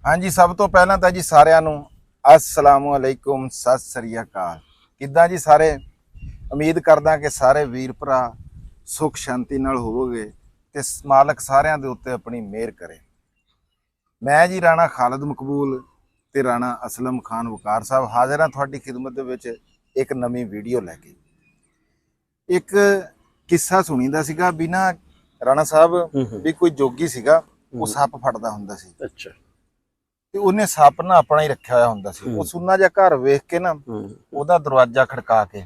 ਹਾਂਜੀ, ਸਭ ਤੋਂ ਪਹਿਲਾਂ ਤਾਂ ਜੀ ਸਾਰਿਆਂ ਨੂੰ अस्सलामु अलैकुम, सत श्री अकाल। ਕਿੱਦਾਂ ਜੀ ਸਾਰੇ? ਉਮੀਦ ਕਰਦਾ ਕਿ ਸਾਰੇ ਵੀਰ ਭਰਾ ਸੁਖ ਸ਼ਾਂਤੀ ਨਾਲ ਹੋਵੋਗੇ ਤੇ ਮਾਲਕ ਸਾਰਿਆਂ ਦੇ ਉੱਤੇ ਆਪਣੀ ਮਿਹਰ ਕਰੇ। ਮੈਂ ਜੀ ਰਾਣਾ ਖਾਲਦ ਮਕਬੂਲ ਤੇ ਰਾਣਾ ਅਸਲਮ ਖਾਨ ਵਕਾਰ ਸਾਹਿਬ ਹਾਜ਼ਰ ਹਾਂ ਤੁਹਾਡੀ ਖਿਦਮਤ ਦੇ ਵਿੱਚ ਇੱਕ ਨਵੀਂ ਵੀਡੀਓ ਲੈ ਕੇ। ਇੱਕ ਕਿੱਸਾ ਸੁਣੀਦਾ ਸੀਗਾ ਵੀ ਨਾ ਰਾਣਾ ਸਾਹਿਬ ਵੀ ਕੋਈ ਜੋਗੀ ਸੀਗਾ, ਉਹ ਸੱਪ ਫੜਦਾ ਹੁੰਦਾ ਸੀ। ਅੱਛਾ। ਤੇ ਉਹਨੇ ਸੱਪ ਨਾ ਆਪਣਾ ਹੀ ਰੱਖਿਆ ਹੋਇਆ ਹੁੰਦਾ ਸੀ। ਉਹ ਸੁੰਨਾ ਜਿਹਾ ਘਰ ਵੇਖ ਕੇ ਨਾ ਉਹਦਾ ਦਰਵਾਜ਼ਾ ਖੜਕਾ ਕੇ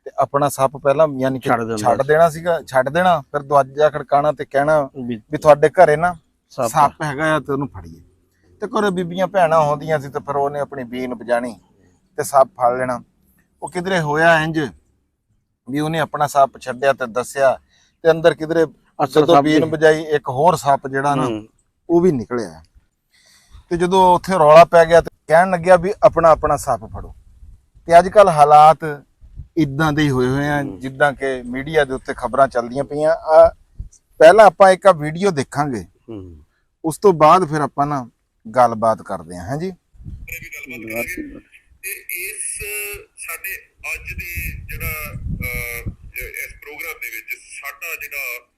ਤੇ ਆਪਣਾ ਸੱਪ ਪਹਿਲਾਂ ਯਾਨੀ ਕਿ ਛੱਡ ਦੇਣਾ, ਫਿਰ ਦਰਵਾਜ਼ਾ ਖੜਕਾਣਾ ਤੇ ਕਹਿਣਾ ਵੀ ਤੁਹਾਡੇ ਘਰੇ ਨਾ ਸੱਪ ਹੈਗਾ ਆ ਤੇ ਉਹਨੂੰ ਫੜੀਏ। ਤੇ ਘਰੇ ਬੀਬੀਆਂ ਭੈਣਾਂ ਹੁੰਦੀਆਂ ਸੀ ਤੇ ਫਿਰ ਉਹਨੇ ਆਪਣੀ ਬੀਨ ਵਜਾਣੀ ਤੇ ਸੱਪ ਫੜ ਲੈਣਾ। ਉਹ ਕਿਧਰੇ ਹੋਇਆ ਇੰਜ ਵੀ ਉਹਨੇ ਆਪਣਾ ਸੱਪ ਛੱਡਿਆ ਤੇ ਦੱਸਿਆ ਤੇ ਅੰਦਰ ਕਿਧਰੇ ਜਦੋਂ ਬੀਨ ਵਜਾਈ ਇੱਕ ਹੋਰ ਸੱਪ ਜਿਹੜਾ ਨਾ ਉਹ ਵੀ ਨਿਕਲਿਆ। ਤੇ ਜਦੋਂ ਉੱਥੇ ਰੌਲਾ ਪੈ ਗਿਆ ਤੇ ਕਹਿਣ ਲੱਗਿਆ ਵੀ ਆਪਣਾ ਆਪਣਾ ਸੱਪ ਫੜੋ। ਤੇ ਅੱਜ ਕੱਲ ਹਾਲਾਤ ਇਦਾਂ ਦੇ ਹੀ ਹੋਏ ਆ ਜਿੱਦਾਂ ਕਿ ਮੀਡੀਆ ਦੇ ਉੱਤੇ ਖਬਰਾਂ ਚੱਲਦੀਆਂ ਪਈਆਂ। ਪਹਿਲਾਂ ਆਪਾਂ ਇੱਕ ਵੀਡੀਓ ਦੇਖਾਂਗੇ, ਉਸ ਤੋਂ ਬਾਅਦ ਫਿਰ ਆਪਾਂ ਨਾ ਗੱਲਬਾਤ ਕਰਦੇ ਹਾਂ। ਹਾਂਜੀ, ਤੇ ਇਸ ਸਾਡੇ ਅੱਜ ਦੇ ਜਿਹੜਾ ਇਸ ਪ੍ਰੋਗਰਾਮ ਦੇ ਵਿੱਚ ਸਾਡਾ ਜਿਹੜਾ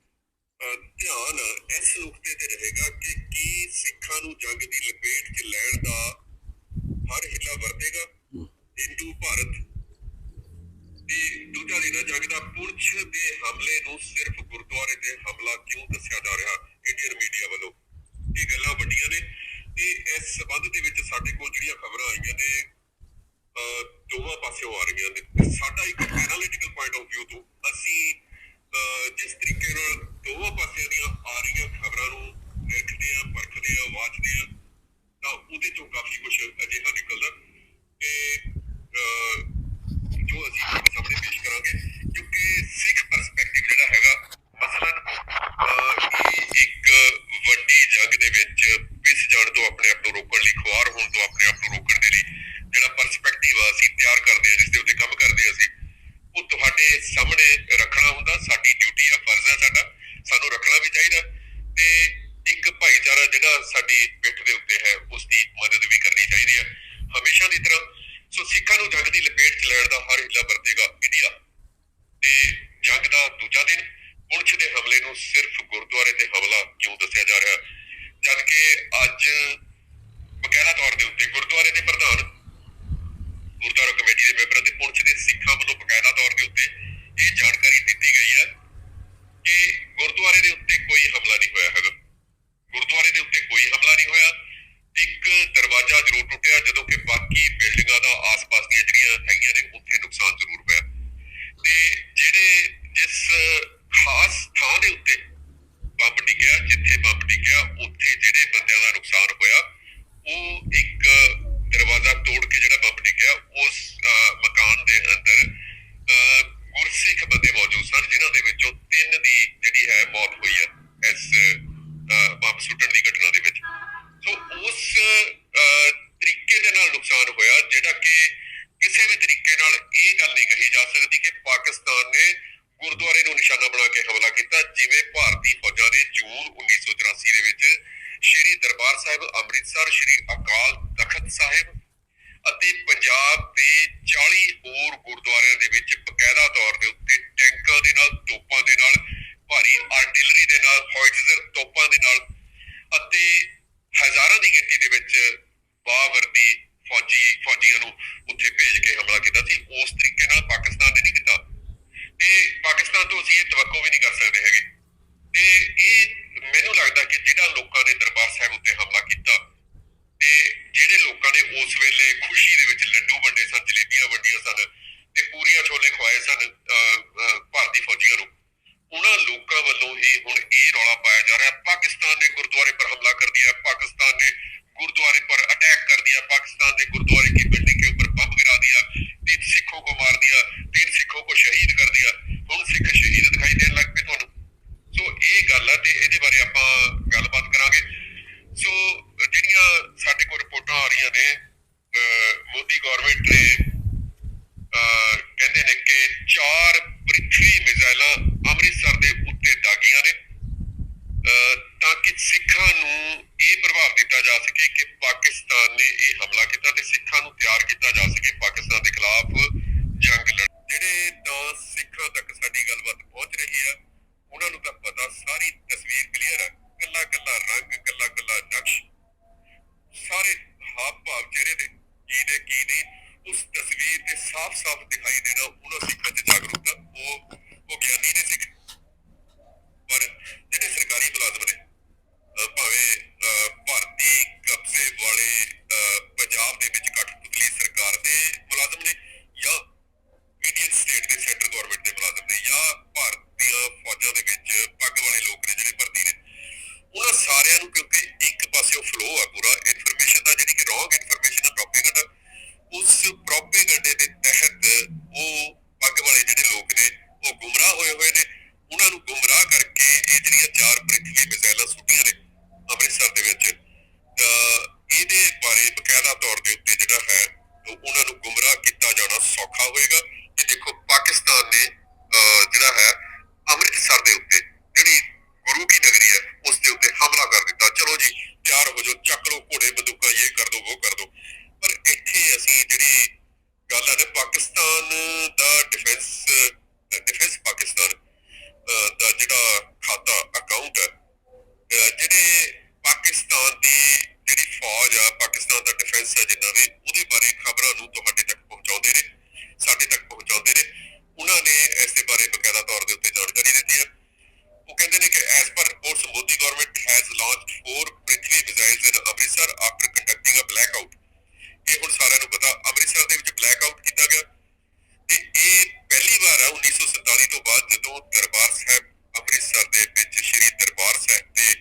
ਧਿਆਨ ਇਸ ਨੁਕਤੇ ਤੇ ਰਹੇਗਾ ਕਿ ਕੀ ਸਿੱਖਾਂ ਨੂੰ ਜੰਗ ਦੀ ਲਪੇਟ 'ਚ ਲੈਣ ਦਾ ਹਰ ਹਿੱਲਾ ਵਰਤੇਗਾ ਹਿੰਦੂ ਭਾਰਤ। ਤੇ ਦੂਜਾ ਜਿਹੜਾ ਜੰਗ ਦਾ ਪੁੰਛ ਦੇ ਹਮਲੇ ਨੂੰ ਸਿਰਫ ਗੁਰਦੁਆਰੇ ਤੇ ਹਮਲਾ ਕਿਉਂ ਦੱਸਿਆ ਜਾ ਰਿਹਾ ਇੰਡੀਅਨ ਮੀਡੀਆ ਵੱਲੋਂ। ਇਹ ਗੱਲਾਂ ਵੱਡੀਆਂ ਨੇ ਤੇ ਇਸ ਸਬੰਧ ਦੇ ਵਿੱਚ ਸਾਡੇ ਕੋਲ ਜਿਹੜੀਆਂ ਖਬਰਾਂ ਆਈਆਂ ਨੇ ਦੋਵਾਂ ਪਾਸਿਓਂ ਆ ਰਹੀਆਂ ਨੇ। ਸਾਡਾ ਇੱਕ ਐਨਾਲਿਟੀਕਲ ਪੁਆਇੰਟ ਆਫ ਵਿਊ ਤੋਂ ਅਸੀਂ ਜਿਸ ਤਰੀਕੇ ਨਾਲ ਦੋਵਾਂ ਪਾਸਿਆਂ ਦੀਆਂ ਆ ਰਹੀਆਂ ਖਬਰਾਂ ਨੂੰ ਨਿਰਖਦੇ ਆ, ਪਰਖਦੇ ਆ, ਵਾਚਦੇ ਆ ਤਾਂ ਉਹਦੇ ਚੋਂ ਕਾਫੀ ਕੁਝ ਅਜਿਹਾ ਨਿਕਲਦਾ ਕਿ ਜੋ ਅਸੀਂ ਤੁਹਾਡੇ ਸਾਹਮਣੇ ਪੇਸ਼ ਕਰਾਂਗੇ। ਕਿਉਂਕਿ ਸਿੱਖ ਪਰਸਪੈਕਟਿਵ ਜਿਹੜਾ ਹੈਗਾ ਮਸਲਨ ਇੱਕ ਵੱਡੀ ਜੰਗ ਦੇ ਵਿੱਚ ਪਿਸ ਜਾਣ ਤੋਂ ਆਪਣੇ ਆਪ ਨੂੰ ਰੋਕਣ ਲਈ, ਖੁਆਰ ਹੋਣ ਤੋਂ ਆਪਣੇ ਆਪ ਨੂੰ ਰੋਕਣ ਦੇ ਲਈ ਜਿਹੜਾ ਪਰਸਪੈਕਟਿਵ ਆ ਅਸੀਂ ਤਿਆਰ ਕਰਦੇ ਹਾਂ, ਜਿਸ ਦੇ ਉੱਤੇ ਕੰਮ ਕਰਦੇ ਅਸੀਂ, ਉਹ ਤੁਹਾਡੇ ਸਾਹਮਣੇ ਰੱਖਣਾ ਹੁੰਦਾ। ਸਾਡੀ ਡਿਊਟੀ ਆ, ਫਰਜ਼ ਆ ਸਾਡਾ, ਸਾਨੂੰ ਰੱਖਣਾ ਵੀ ਚਾਹੀਦਾ ਤੇ ਇੱਕ ਭਾਈਚਾਰਾ ਜਿਹੜਾ ਸਾਡੀ ਪਿੱਠ ਦੇ ਉੱਤੇ ਹੈ ਉਸ ਦੀ ਮਦਦ ਵੀ ਕਰਨੀ ਚਾਹੀਦੀ ਹੈ ਹਮੇਸ਼ਾ ਦੀ ਤਰ੍ਹਾਂ। ਸੋ ਸਿੱਖਾਂ ਨੂੰ ਜੰਗ ਦੀ ਲਪੇਟ 'ਚ ਲੈਣ ਦਾ ਹਰ ਹਿੱਲਾ ਵਰਤੇਗਾ ਇੰਡੀਆ। ਤੇ ਜੰਗ ਦਾ ਦੂਜਾ ਦਿਨ ਪੁੰਛ ਦੇ ਹਮਲੇ ਨੂੰ ਸਿਰਫ ਗੁਰਦੁਆਰੇ ਤੇ ਹਮਲਾ ਕਿਉਂ ਦੱਸਿਆ ਜਾ ਰਿਹਾ, ਜਦ ਕਿ ਅੱਜ ਬਕਾਇਦਾ ਤੌਰ ਦੇ ਉੱਤੇ ਗੁਰਦੁਆਰੇ ਦੇ ਪ੍ਰਧਾਨ, ਗੁਰਦੁਆਰਾ ਕਮੇਟੀ ਦੇ ਮੈਂਬਰਾਂ ਤੇ ਪੁੰਛ ਦੇ ਸਿੱਖਾਂ ਵੱਲੋਂ ਬਕਾਇਦਾ ਤੌਰ ਦੇ ਉੱਤੇ ਇਹ ਜਾਣਕਾਰੀ ਦਿੱਤੀ ਗਈ ਹੈ ਕਿ ਗੁਰਦੁਆਰੇ ਦੇ ਉੱਤੇ ਕੋਈ ਹਮਲਾ ਨਹੀਂ ਹੋਇਆ ਹੈਗਾ। ਗੁਰਦੁਆਰੇ ਦੇ ਉੱਤੇ ਕੋਈ ਹਮਲਾ ਨਹੀਂ ਹੋਇਆ। ਇੱਕ ਦਰਵਾਜ਼ਾ ਜ਼ਰੂਰ ਟੁੱਟਿਆ, ਜਦੋਂ ਕਿ ਬਾਕੀ ਬਿਲਡਿੰਗਾਂ ਦਾ ਆਸ-ਪਾਸ ਦੀਆਂ ਜਿਹੜੀਆਂ ਹੈਗੀਆਂ ਨੇ ਉੱਥੇ ਨੁਕਸਾਨ ਜ਼ਰੂਰ ਹੋਇਆ। ਤੇ ਜਿਸ ਖਾਸ ਥਾਂ ਦੇ ਉੱਤੇ ਬੰਬ ਡਿੱਗਿਆ, ਜਿੱਥੇ ਬੰਬ ਡਿੱਗਿਆ ਉੱਥੇ ਜਿਹੜੇ ਬੰਦਿਆਂ ਦਾ ਨੁਕਸਾਨ ਹੋਇਆ, ਉਹ ਇੱਕ ਦਰਵਾਜ਼ਾ ਤੋੜ ਕੇ ਜਿਹੜਾ ਬੰਬ ਡਿੱਗਿਆ ਉਸ ਮਕਾਨ ਦੇ ਅੰਦਰ ਗੁਰਸਿੱਖ ਬੰਦੇ ਮੌਜੂਦ ਸਨ, ਜਿਨ੍ਹਾਂ ਦੇ ਵਿੱਚੋਂ 3 ਦੀ ਜਿਹੜੀ ਹੈ ਮੌਤ ਹੋਈ ਹੈ ਇਸ ਬੰਬ ਸੁੱਟਣ ਦੀ ਘਟਨਾ ਦੇ ਵਿੱਚ। ਸੋ ਉਸ ਤਰੀਕੇ ਦੇ ਨਾਲ ਨੁਕਸਾਨ ਹੋਇਆ ਜਿਹੜਾ ਕਿ ਕਿਸੇ ਵੀ ਤਰੀਕੇ ਨਾਲ ਇਹ ਗੱਲ ਨਹੀਂ ਕਹੀ ਜਾ ਸਕਦੀ ਕਿ ਪਾਕਿਸਤਾਨ ਨੇ ਗੁਰਦੁਆਰੇ ਨੂੰ ਨਿਸ਼ਾਨਾ ਬਣਾ ਕੇ ਹਮਲਾ ਕੀਤਾ, ਜਿਵੇਂ ਭਾਰਤੀ ਫੌਜਾਂ ਨੇ ਜੂਨ 1984 ਦੇ ਵਿੱਚ ਸ਼੍ਰੀ ਦਰਬਾਰ ਸਾਹਿਬ ਅੰਮ੍ਰਿਤਸਰ, ਸ਼੍ਰੀ ਅਕਾਲ ਤਖਤ ਸਾਹਿਬ ਅਤੇ ਪੰਜਾਬ ਦੇ 40 ਹੋਰ ਗੁਰਦੁਆਰਿਆਂ ਦੇ ਵਿੱਚ ਬਕਾਇਦਾ ਤੌਰ ਦੇ ਉੱਤੇ ਟੈਂਕਾਂ ਦੇ ਨਾਲ, ਤੋਪਾਂ ਦੇ ਨਾਲ, ਭਾਰੀ ਆਰਟਿਲਰੀ ਦੇ ਨਾਲ, ਹੋਇਟਜ਼ਰ ਤੋਪਾਂ ਦੇ ਨਾਲ ਅਤੇ ਹਜ਼ਾਰਾਂ ਦੀ ਗਿਣਤੀ ਦੇ ਵਿੱਚ ਬਾਵਰਦੀ ਫੌਜੀਆਂ ਨੂੰ ਉੱਥੇ ਭੇਜ ਕੇ ਹਮਲਾ ਕੀਤਾ ਸੀ। ਉਸ ਤਰੀਕੇ ਨਾਲ ਪਾਕਿਸਤਾਨ ਨੇ ਨਹੀਂ ਕੀਤਾ ਤੇ ਪਾਕਿਸਤਾਨ ਤੋਂ ਅਸੀਂ ਇਹ ਤਵੱਕੋ ਵੀ ਨਹੀਂ ਕਰ ਸਕਦੇ ਹੈਗੇ। ਤੇ ਇਹ ਮੈਨੂੰ ਲੱਗਦਾ ਕਿ ਜਿਹੜਾ ਲੋਕਾਂ ਨੇ ਦਰਬਾਰ ਸਾਹਿਬ ਉੱਤੇ ਹਮਲਾ ਕੀਤਾ ਤੇ ਜਿਹੜੇ ਲੋਕਾਂ ਨੇ ਉਸ ਵੇਲੇ ਖੁਸ਼ੀ ਦੇ ਵਿੱਚ ਲੱਡੂ ਵੰਡੇ ਸਨ, ਜਲੇਬੀਆਂ ਵੰਡੀਆਂ ਸਨ ਤੇ ਪੂਰੀਆਂ ਛੋਲੇ ਖਵਾਏ ਸਨ ਭਾਰਤੀ ਫੌਜੀਆਂ ਨੂੰ, ਉਹਨਾਂ ਲੋਕਾਂ ਵੱਲੋਂ ਹੀ ਹੁਣ ਇਹ ਰੌਲਾ ਪਾਇਆ ਜਾ ਰਿਹਾ पाकिस्तान ने गुरुद्वारे पर हमला कर दिया, पाकिस्तान ने गुरुद्वारे पर अटैक कर दिया, पाकिस्तान ने गुरुद्वारे की बिल्डिंग के ऊपर बम गिरा दिया, 3 सिखों को मार दिया, 3 सिखों को शहीद कर दिया। हुण सिख शहीद दिखाई देने लग पे तुहानूं। सो ये गल है ते इहदे बारे आपां गलबात करांगे। सो ਸਕੇ ਕਿ ਪਾਕਿਸਤਾਨ ਨੇ ਇਹ ਹਮਲਾ ਕੀਤਾ ਤੇ ਸਿੱਖਾਂ ਨੂੰ ਤਿਆਰ ਕੀਤਾ ਜਾ ਸਕੇ ਪਾਕਿਸਤਾਨ ਦੇ ਖਿਲਾਫ ਜੰਗ ਲੜਨ। ਜਿਹੜੇ ਤਾਂ ਸਿੱਖਾਂ ਤੱਕ ਸਾਡੀ ਗੱਲਬਾਤ ਪਹੁੰਚ ਰਹੀ ਆ ਉਹਨਾਂ ਨੂੰ ਤਾਂ ਪਤਾ, ਸਾਰੀ ਤਸਵੀਰ ਕਲੀਅਰ ਆ, ਕੱਲਾ ਕੱਲਾ ਰੰਗ, ਕੱਲਾ ਕੱਲਾ ਨਕਸ਼, ਸਾਰੇ ਹਾਵ ਭਾਵ ਚਿਹਰੇ ਦੇ ਕੀ ਨਹੀਂ ਉਸ ਤਸਵੀਰ ਤੇ ਸਾਫ਼-ਸਾਫ਼ ਦਿਖਾਈ ਦੇਣਾ ਉਹਨਾਂ ਸਿੱਖਾਂ 'ਚ ਜਾਗਰੂਕਤਾ ਉਹ ਗਿਆਨੀ ਨੇ ਸੀਗੇ। ਪਰ ਜਿਹੜੇ ਸਰਕਾਰੀ ਮੁਲਾਜ਼ਮ ਨੇ ਭਾਵੇਂ ਭਾਰਤੀ ਕਬਜ਼ੇ ਵਾਲੇ ਪੰਜਾਬ ਦੇ ਵਿੱਚ ਕਠਪੁਤਲੀ ਸਰਕਾਰ ਦੇ ਮੁਲਾਜ਼ਮ ਨੇ ਜਾਂ ਇੰਡੀਅਨ ਸਟੇਟ ਦੇ ਸੈਂਟਰ ਗਵਰਨਮੈਂਟ ਦੇ ਮੁਲਾਜ਼ਮ ਨੇ ਜਾਂ ਭਾਰਤੀਆਂ ਫੌਜਾਂ ਦੇ ਵਿੱਚ ਪੱਗ ਵਾਲੇ ਲੋਕ ਨੇ ਜਿਹੜੇ ਭਰਤੀ ਨੇ, ਉਹਨਾਂ ਸਾਰਿਆਂ ਨੂੰ ਕਿਉਂਕਿ ਇੱਕ ਪਾਸੇ ਫਲੋ ਆ ਪੂਰਾ ਇਨਫੋਰਮੇਸ਼ਨ ਦਾ, ਜਿਹੜੀ ਕਿ ਰੌਂਗ ਇਨਫੋਰਮੇਸ਼ਨ ਆ, ਪ੍ਰੋਪੇਗੈਂਡਾ, ਉਸ ਪ੍ਰੋਪੇਗੈਂਡੇ ਦੇ ਤਹਿਤ ਉਹ ਪੱਗ ਵਾਲੇ ਜਿਹੜੇ ਲੋਕ ਨੇ ਉਹ ਗੁੰਮਰਾਹ ਹੋਏ ਨੇ। ਉਹਨਾਂ ਨੂੰ ਗੁੰਮਰਾਹ ਕਰਕੇ ਇਹ ਜਿਹੜੀਆਂ 4 ਪ੍ਰਿਥਵੀ ਮਿਜ਼ਾਈਲਾਂ ਸੁੱਟੀਆਂ ਨੇ ਅੰਮ੍ਰਿਤਸਰ ਦੇ ਵਿੱਚ, ਇਹਦੇ ਬਾਰੇ ਬਕਾਇਦਾ ਤੌਰ ਦੇ ਉੱਤੇ ਜਿਹੜਾ ਹੈ ਉਹਨਾਂ ਨੂੰ ਗੁੰਮਰਾਹ ਕੀਤਾ ਜਾਣਾ ਸੌਖਾ ਹੋਏਗਾ। ਕਿ ਦੇਖੋ ਪਾਕਿਸਤਾਨ ਨੇ ਜਿਹੜਾ ਹੈ ਅੰਮ੍ਰਿਤਸਰ ਦੇ ਉੱਤੇ ਜਿਹੜੀ ਗੁਰੂ ਕੀ ਨਗਰੀ ਹੈ ਉਸ ਦੇ ਉੱਤੇ ਹਮਲਾ ਕਰ ਦਿੱਤਾ। ਚਲੋ ਜੀ ਤਿਆਰ ਹੋ ਜਾਓ, ਚੱਕ ਲਓ ਘੋੜੇ ਬੰਦੂਕਾਂ, ਇਹ ਕਰ ਦੋ ਉਹ ਕਰ ਦੋ। ਪਰ ਇੱਥੇ ਅਸੀਂ ਜਿਹੜੀ ਗੱਲ ਹੈ ਨਾ, ਪਾਕਿਸਤਾਨ ਦਾ ਡਿਫੈਂਸ ਪਾਕਿਸਤਾਨ ਦਾ ਜਿਹੜਾ ਖਾਤਾ ਅਕਾਊਂਟ ਹੈ, ਜਿਹੜੇ ਪਾਕਿਸਤਾਨ ਦੀ ਜਿਹੜੀ ਫੌਜ ਆ, ਪਾਕਿਸਤਾਨ ਦਾ ਡਿਫੈਂਸ ਹੈ ਜਿੰਨਾ ਵੀ, ਉਹਦੇ ਬਾਰੇ ਖਬਰਾਂ ਨੂੰ ਤੁਹਾਡੇ ਤੱਕ ਪਹੁੰਚਾਉਂਦੇ ਨੇ, ਸਾਡੇ ਤੱਕ ਪਹੁੰਚਾਉਂਦੇ ਨੇ। ਉਹਨਾਂ ਨੇ ਇਸ ਦੇ ਬਾਰੇ ਬਕਾਇਦਾ ਤੌਰ ਦੇ ਉੱਤੇ ਜਾਣਕਾਰੀ ਦਿੱਤੀ ਹੈ। ਉਹ ਕਹਿੰਦੇ ਨੇ ਕਿ as per reports Modi government has launched 4 Prithvi missiles in Amritsar after conducting a blackout. ਇਹ ਹੁਣ ਸਾਰਿਆਂ ਨੂੰ ਪਤਾ, ਅੰਮ੍ਰਿਤਸਰ ਦੇ ਵਿੱਚ ਬਲੈਕ ਆਊਟ ਕੀਤਾ ਗਿਆ ਤੇ ਇਹ ਪਹਿਲੀ ਵਾਰ ਆ 1947 ਤੋਂ ਬਾਅਦ ਜਦੋਂ ਦਰਬਾਰ ਸਾਹਿਬ ਅੰਮ੍ਰਿਤਸਰ ਦੇ ਵਿੱਚ ਸ਼੍ਰੀ ਦਰਬਾਰ ਸਾਹਿਬ ਦੇ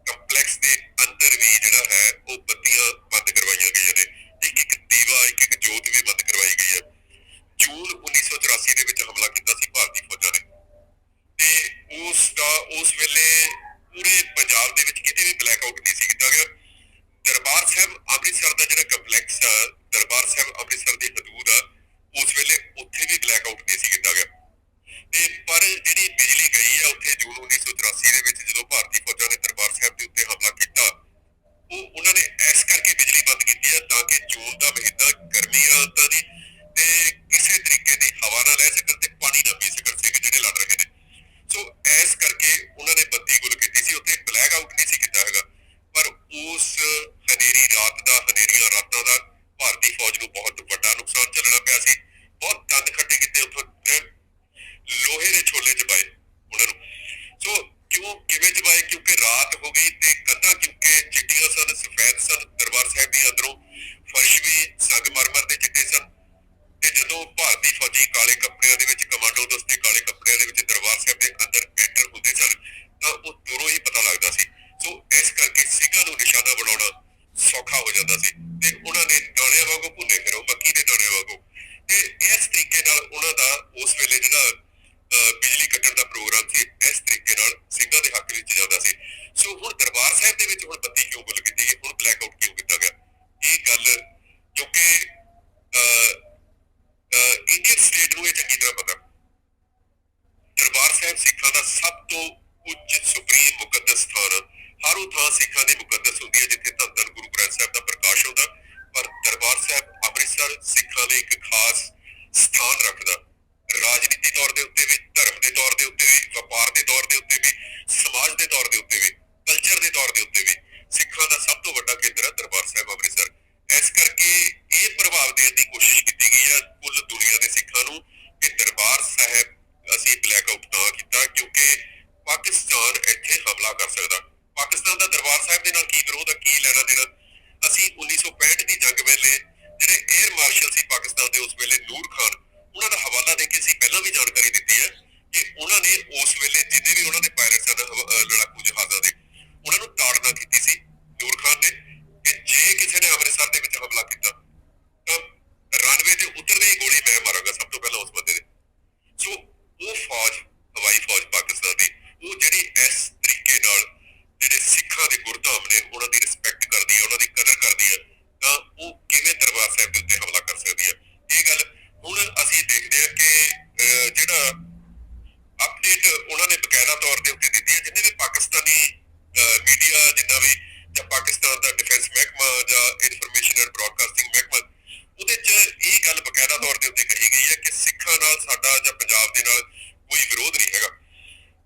ਕੰਪਲੈਕਸ ਦੇ ਅੰਦਰ ਵੀ ਜਿਹੜਾ ਹੈ ਉਹ ਬੱਤੀਆਂ ਬੰਦ ਕਰਵਾਈਆਂ ਗਈਆਂ ਨੇ। ਇੱਕ ਦੀਵਾ, ਇੱਕ ਜੋਤ ਵੀ ਬੰਦ ਕਰਵਾਈ ਗਈ ਹੈ। ਜੂਨ 1984 ਦੇ ਵਿੱਚ ਹਮਲਾ ਕੀਤਾ ਸੀ ਭਾਰਤੀ ਫੌਜਾਂ ਨੇ ਤੇ ਉਸ ਵੇਲੇ ਪੂਰੇ ਪੰਜਾਬ ਦੇ ਵਿੱਚ ਕਿਤੇ ਵੀ ਬਲੈਕ ਆਊਟ ਨਹੀਂ ਸੀ ਕੀਤਾ ਗਿਆ। ਦਰਬਾਰ ਸਾਹਿਬ ਅੰਮ੍ਰਿਤਸਰ ਦਾ ਜਿਹੜਾ ਕੰਪਲੈਕਸ ਆ, ਦਰਬਾਰ ਸਾਹਿਬ ਅੰਮ੍ਰਿਤਸਰ ਦੀ ਹਦੂਦ ਆ, ਉਸ ਵੇਲੇ ਉੱਥੇ ਵੀ ਬਲੈਕ ਆਊਟ ਨਹੀਂ ਸੀ ਕੀਤਾ ਗਿਆ। ਤੇ ਪਰ ਜਿਹੜੀ ਬਿਜਲੀ ਗਈ ਆ ਉੱਥੇ ਜੂਨ 1984 ਦੇ ਵਿੱਚ ਜਦੋਂ ਭਾਰਤੀ ਫੌਜਾਂ ਨੇ ਦਰਬਾਰ ਸਾਹਿਬ ਦੇ ਉੱਤੇ ਹਮਲਾ ਕੀਤਾ, ਉਹਨਾਂ ਨੇ ਇਸ ਕਰਕੇ ਬਿਜਲੀ ਬੰਦ ਕੀਤੀ ਹੈ ਤਾਂ ਕਿ ਜੂਨ ਦਾ ਮਹੀਨਾ ਗਰਮੀਆਂ ਦਾ ਦੀ ਤੇ ਕਿਸੇ ਤਰੀਕੇ ਦੀ ਹਵਾ ਨਾ ਲੈ ਸਕਣ ਤੇ ਪਾਣੀ ਨਾ ਪੀ ਸਕਣ ਸਿੰਘ ਜਿਹੜੇ ਲੜ ਰਹੇ ਨੇ। ਸੋ ਇਸ ਕਰਕੇ ਉਹਨਾਂ ਨੇ ਬੱਤੀ ਗੁੱਲ ਕੀਤੀ ਸੀ, ਉੱਥੇ ਬਲੈਕ ਆਊਟ ਨਹੀਂ ਸੀ ਕੀਤਾ ਹੈਗਾ। ਪਰ ਉਸ ਹਨੇਰੀ ਰਾਤ ਦਾ, ਹਨੇਰੀਆਂ ਰਾਤਾਂ ਦਾ ਭਾਰਤੀ ਫੌਜ ਨੂੰ ਬਹੁਤ ਵੱਡਾ ਨੁਕਸਾਨ ਝੱਲਣਾ ਪਿਆ ਸੀ। ਬਹੁਤ ਦੰਦ ਖੱਟੇ ਕੀਤੇ, ਉੱਥੋਂ ਲੋਹੇ ਦੇ ਛੋਲੇ ਚਬਾਏ ਉਹਨਾਂ ਨੂੰ। ਸੋ ਕਿਵੇਂ ਚਬਾਏ? ਕਿਉਂਕਿ ਰਾਤ ਹੋ ਗਈ ਤੇ ਕੰਧਾਂ ਕਿਉਂਕਿ ਚਿੱਟੀਆਂ ਸਨ, ਸਫੈਦ ਸਨ, ਦਰਬਾਰ ਸਾਹਿਬ ਦੀ ਅੰਦਰੋਂ ਫਰਸ਼ ਵੀ ਸੰਗਮਰਮਰ ਦੇ ਚਿੱਟੇ ਸਨ। ਤੇ ਜਦੋਂ ਭਾਰਤੀ ਫੌਜੀ ਕਾਲੇ ਕੱਪੜਿਆਂ ਦੇ ਵਿੱਚ, ਕਮਾਂਡੋ ਦਸਤੇ ਕਾਲੇ ਕੱਪੜਿਆਂ ਦੇ ਵਿੱਚ ਦਰਬਾਰ ਸਾਹਿਬ ਦੇ ਅੰਦਰ ਐਂਟਰ ਹੁੰਦੇ ਸਨ ਤਾਂ ਉਹ ਦੂਰੋਂ ਹੀ ਪਤਾ ਲੱਗਦਾ ਸੀ। ਸੋ ਇਸ ਕਰਕੇ ਸਿੰਘਾਂ ਨੂੰ ਨਿਸ਼ਾਨਾ ਬਣਾਉਣਾ ਸੌਖਾ ਹੋ ਜਾਂਦਾ ਸੀ ਤੇ ਉਹਨਾਂ ਨੇ ਦਾਣਿਆਂ ਵਾਂਗੂ ਭੁੰਨੇ ਫਿਰੋ, ਮੱਕੀ ਦੇ ਦਾਣਿਆਂ ਵਾਂਗੂ। ਤੇ ਇਸ ਤਰੀਕੇ ਨਾਲ ਉਹਨਾਂ ਦਾ ਉਸ ਵੇਲੇ ਜਿਹੜਾ ਬਿਜਲੀ ਕੱਟਣ ਦਾ ਪ੍ਰੋਗਰਾਮ ਸੀ, ਇਸ ਤਰੀਕੇ ਨਾਲ ਸਿੰਘਾਂ ਦੇ ਹੱਕ ਵਿੱਚ ਜਾਂਦਾ ਸੀ। ਸੋ ਹੁਣ ਦਰਬਾਰ ਸਾਹਿਬ ਦੇ ਵਿੱਚ ਹੁਣ ਬੱਤੀ ਕਿਉਂ ਗੁੱਲ ਕੀਤੀ ਗਈ, ਹੁਣ ਬਲੈਕ ਆਊਟ ਕਿਉਂ ਕੀਤਾ ਗਿਆ? ਇਹ ਗੱਲ ਕਿਉਂਕਿ ਇੰਡੀਅਨ ਸਟੇਟ ਨੂੰ ਇਹ ਚੰਗੀ ਤਰ੍ਹਾਂ ਪਤਾ, ਦਰਬਾਰ ਸਾਹਿਬ ਸਿੱਖਾਂ ਦਾ ਸਭ ਤੋਂ ਉੱਚ ਸੁਪਰੀਮ ਮੁਕੱਦਸ ਸਥਾਨ, ਹਰ ਉਹ ਥਾਂ ਸਿੱਖਾਂ ਦੀ ਮੁਕੱਦਸ ਹੁੰਦੀ ਹੈ ਜਿੱਥੇ ਧੰਨ ਧੰਨ ਗੁਰੂ ਗ੍ਰੰਥ ਸਾਹਿਬ ਦਾ ਪ੍ਰਕਾਸ਼ ਹੁੰਦਾ। ਪਰ ਦਰਬਾਰ ਸਾਹਿਬ ਅੰਮ੍ਰਿਤਸਰ ਸਿੱਖਾਂ ਲਈ ਇੱਕ ਖਾਸ ਸਥਾਨ ਰੱਖਦਾ, ਰਾਜਨੀਤੀ ਤੌਰ ਦੇ ਉੱਤੇ ਵੀ, ਧਰਮ ਦੇ ਤੌਰ ਦੇ ਉੱਤੇ ਵੀ, ਵਪਾਰ ਦੇ ਤੌਰ ਦੇ ਉੱਤੇ ਵੀ, ਸਮਾਜ ਦੇ ਤੌਰ ਦੇ ਉੱਤੇ ਵੀ, ਕਲਚਰ ਦੇ ਤੌਰ ਦੇ ਉੱਤੇ ਵੀ ਸਿੱਖਾਂ ਦਾ ਸਭ ਤੋਂ ਵੱਡਾ ਕੇਂਦਰ ਹੈ ਦਰਬਾਰ ਸਾਹਿਬ ਅੰਮ੍ਰਿਤਸਰ। ਇਸ ਕਰਕੇ ਇਹ ਪ੍ਰਭਾਵ ਦੇਣ ਦੀ ਕੋਸ਼ਿਸ਼ ਕੀਤੀ ਗਈ ਹੈ ਕੁੱਲ ਦੁਨੀਆ ਦੇ ਸਿੱਖਾਂ ਨੂੰ ਕਿ ਦਰਬਾਰ ਸਾਹਿਬ ਅਸੀਂ ਬਲੈਕ ਆਊਟ ਨਾ ਕੀਤਾ ਕਿਉਂਕਿ ਪਾਕਿਸਤਾਨ ਇੱਥੇ ਹਮਲਾ ਕਰ ਸਕਦਾ। ਪਾਕਿਸਤਾਨ ਦਾ ਦਰਬਾਰ ਸਾਹਿਬ ਦੇ ਨਾਲ ਕੀ ਵਿਰੋਧ ਹੈ, ਕੀ ਲੈਣਾ ਦੇਣਾ? ਅਸੀਂ 1965 ਦੀ ਜੰਗ ਵੇਲੇ ਜਿਹੜੇ ਏਅਰ ਮਾਰਸ਼ਲ ਸੀ ਪਾਕਿਸਤਾਨ ਦੇ ਉਸ ਵੇਲੇ, ਨੂਰ ਖਾਨ, ਉਹਨਾਂ ਦਾ ਹਵਾਲਾ ਦੇ ਕੇ ਅਸੀਂ ਪਹਿਲਾਂ ਵੀ ਜਾਣਕਾਰੀ ਦਿੱਤੀ ਹੈ ਕਿ ਉਹਨਾਂ ਨੇ ਉਸ ਵੇਲੇ ਜਿੰਨੇ ਵੀ ਉਹਨਾਂ ਦੇ ਪਾਇਲਟ ਸਨ ਲੜਾਕੂ ਜਹਾਜ਼ਾਂ ਦੇ, ਉਹਨਾਂ ਨੂੰ ਤਾੜਨਾ ਕੀਤੀ ਸੀ ਨੂਰ ਖਾਨ ਨੇ ਕਿ ਜੇ ਕਿਸੇ ਨੇ ਅੰਮ੍ਰਿਤਸਰ ਦੇ ਵਿੱਚ ਹਮਲਾ ਕੀਤਾ ਤਾਂ ਰਨਵੇ ਤੇ ਉਤਰਦੇ ਹੀ ਗੋਲੀ ਮੈਂ ਮਾਰਾਂਗਾ ਸਭ ਤੋਂ ਪਹਿਲਾਂ ਉਸ ਬੰਦੇ ਦੇ। ਸੋ ਉਹ ਫੌਜ, ਹਵਾਈ ਫੌਜ ਪਾਕਿਸਤਾਨ ਦੀ, ਉਹ ਜਿਹੜੀ ਇਸ ਤਰੀਕੇ ਨਾਲ ਜਿਹੜੇ ਸਿੱਖਾਂ ਦੇ ਗੁਰਧਾਮ ਨੇ ਉਹਨਾਂ ਦੀ ਰਿਸਪੈਕਟ ਕਰਦੀ ਹੈ, ਉਹਨਾਂ ਦੀ ਕਦਰ ਕਰਦੀ ਹੈ, ਤਾਂ ਉਹ ਕਿਵੇਂ ਦਰਬਾਰ ਸਾਹਿਬ ਦੇ ਉੱਤੇ ਹਮਲਾ ਕਰ ਸਕਦੀ ਹੈ? ਇਹ ਗੱਲ ਹੁਣ ਅਸੀਂ ਦੇਖਦੇ ਹਾਂ ਕਿ ਜਿਹੜਾ ਅਪਡੇਟ ਉਹਨਾਂ ਨੇ ਬਕਾਇਦਾ ਤੌਰ ਦੇ ਉੱਤੇ ਦਿੱਤੀ ਹੈ, ਜਿੰਨੇ ਵੀ ਪਾਕਿਸਤਾਨੀ ਮੀਡੀਆ, ਜਿੰਨਾ ਵੀ ਜਾਂ ਪਾਕਿਸਤਾਨ ਦਾ ਡਿਫੈਂਸ ਮਹਿਕਮਾ ਇਨਫੋਰਮੇਸ਼ਨ ਐਂਡ ਬ੍ਰੌਡਕਾਸਟਿੰਗ ਮਹਿਕਮਾ, ਉਹਦੇ 'ਚ ਇਹ ਗੱਲ ਬਕਾਇਦਾ ਤੌਰ ਦੇ ਉੱਤੇ ਕਹੀ ਗਈ ਹੈ ਕਿ ਸਿੱਖਾਂ ਨਾਲ ਸਾਡਾ ਜਾਂ ਪੰਜਾਬ ਦੇ ਨਾਲ ਕੋਈ ਵਿਰੋਧ ਨਹੀਂ ਹੈਗਾ।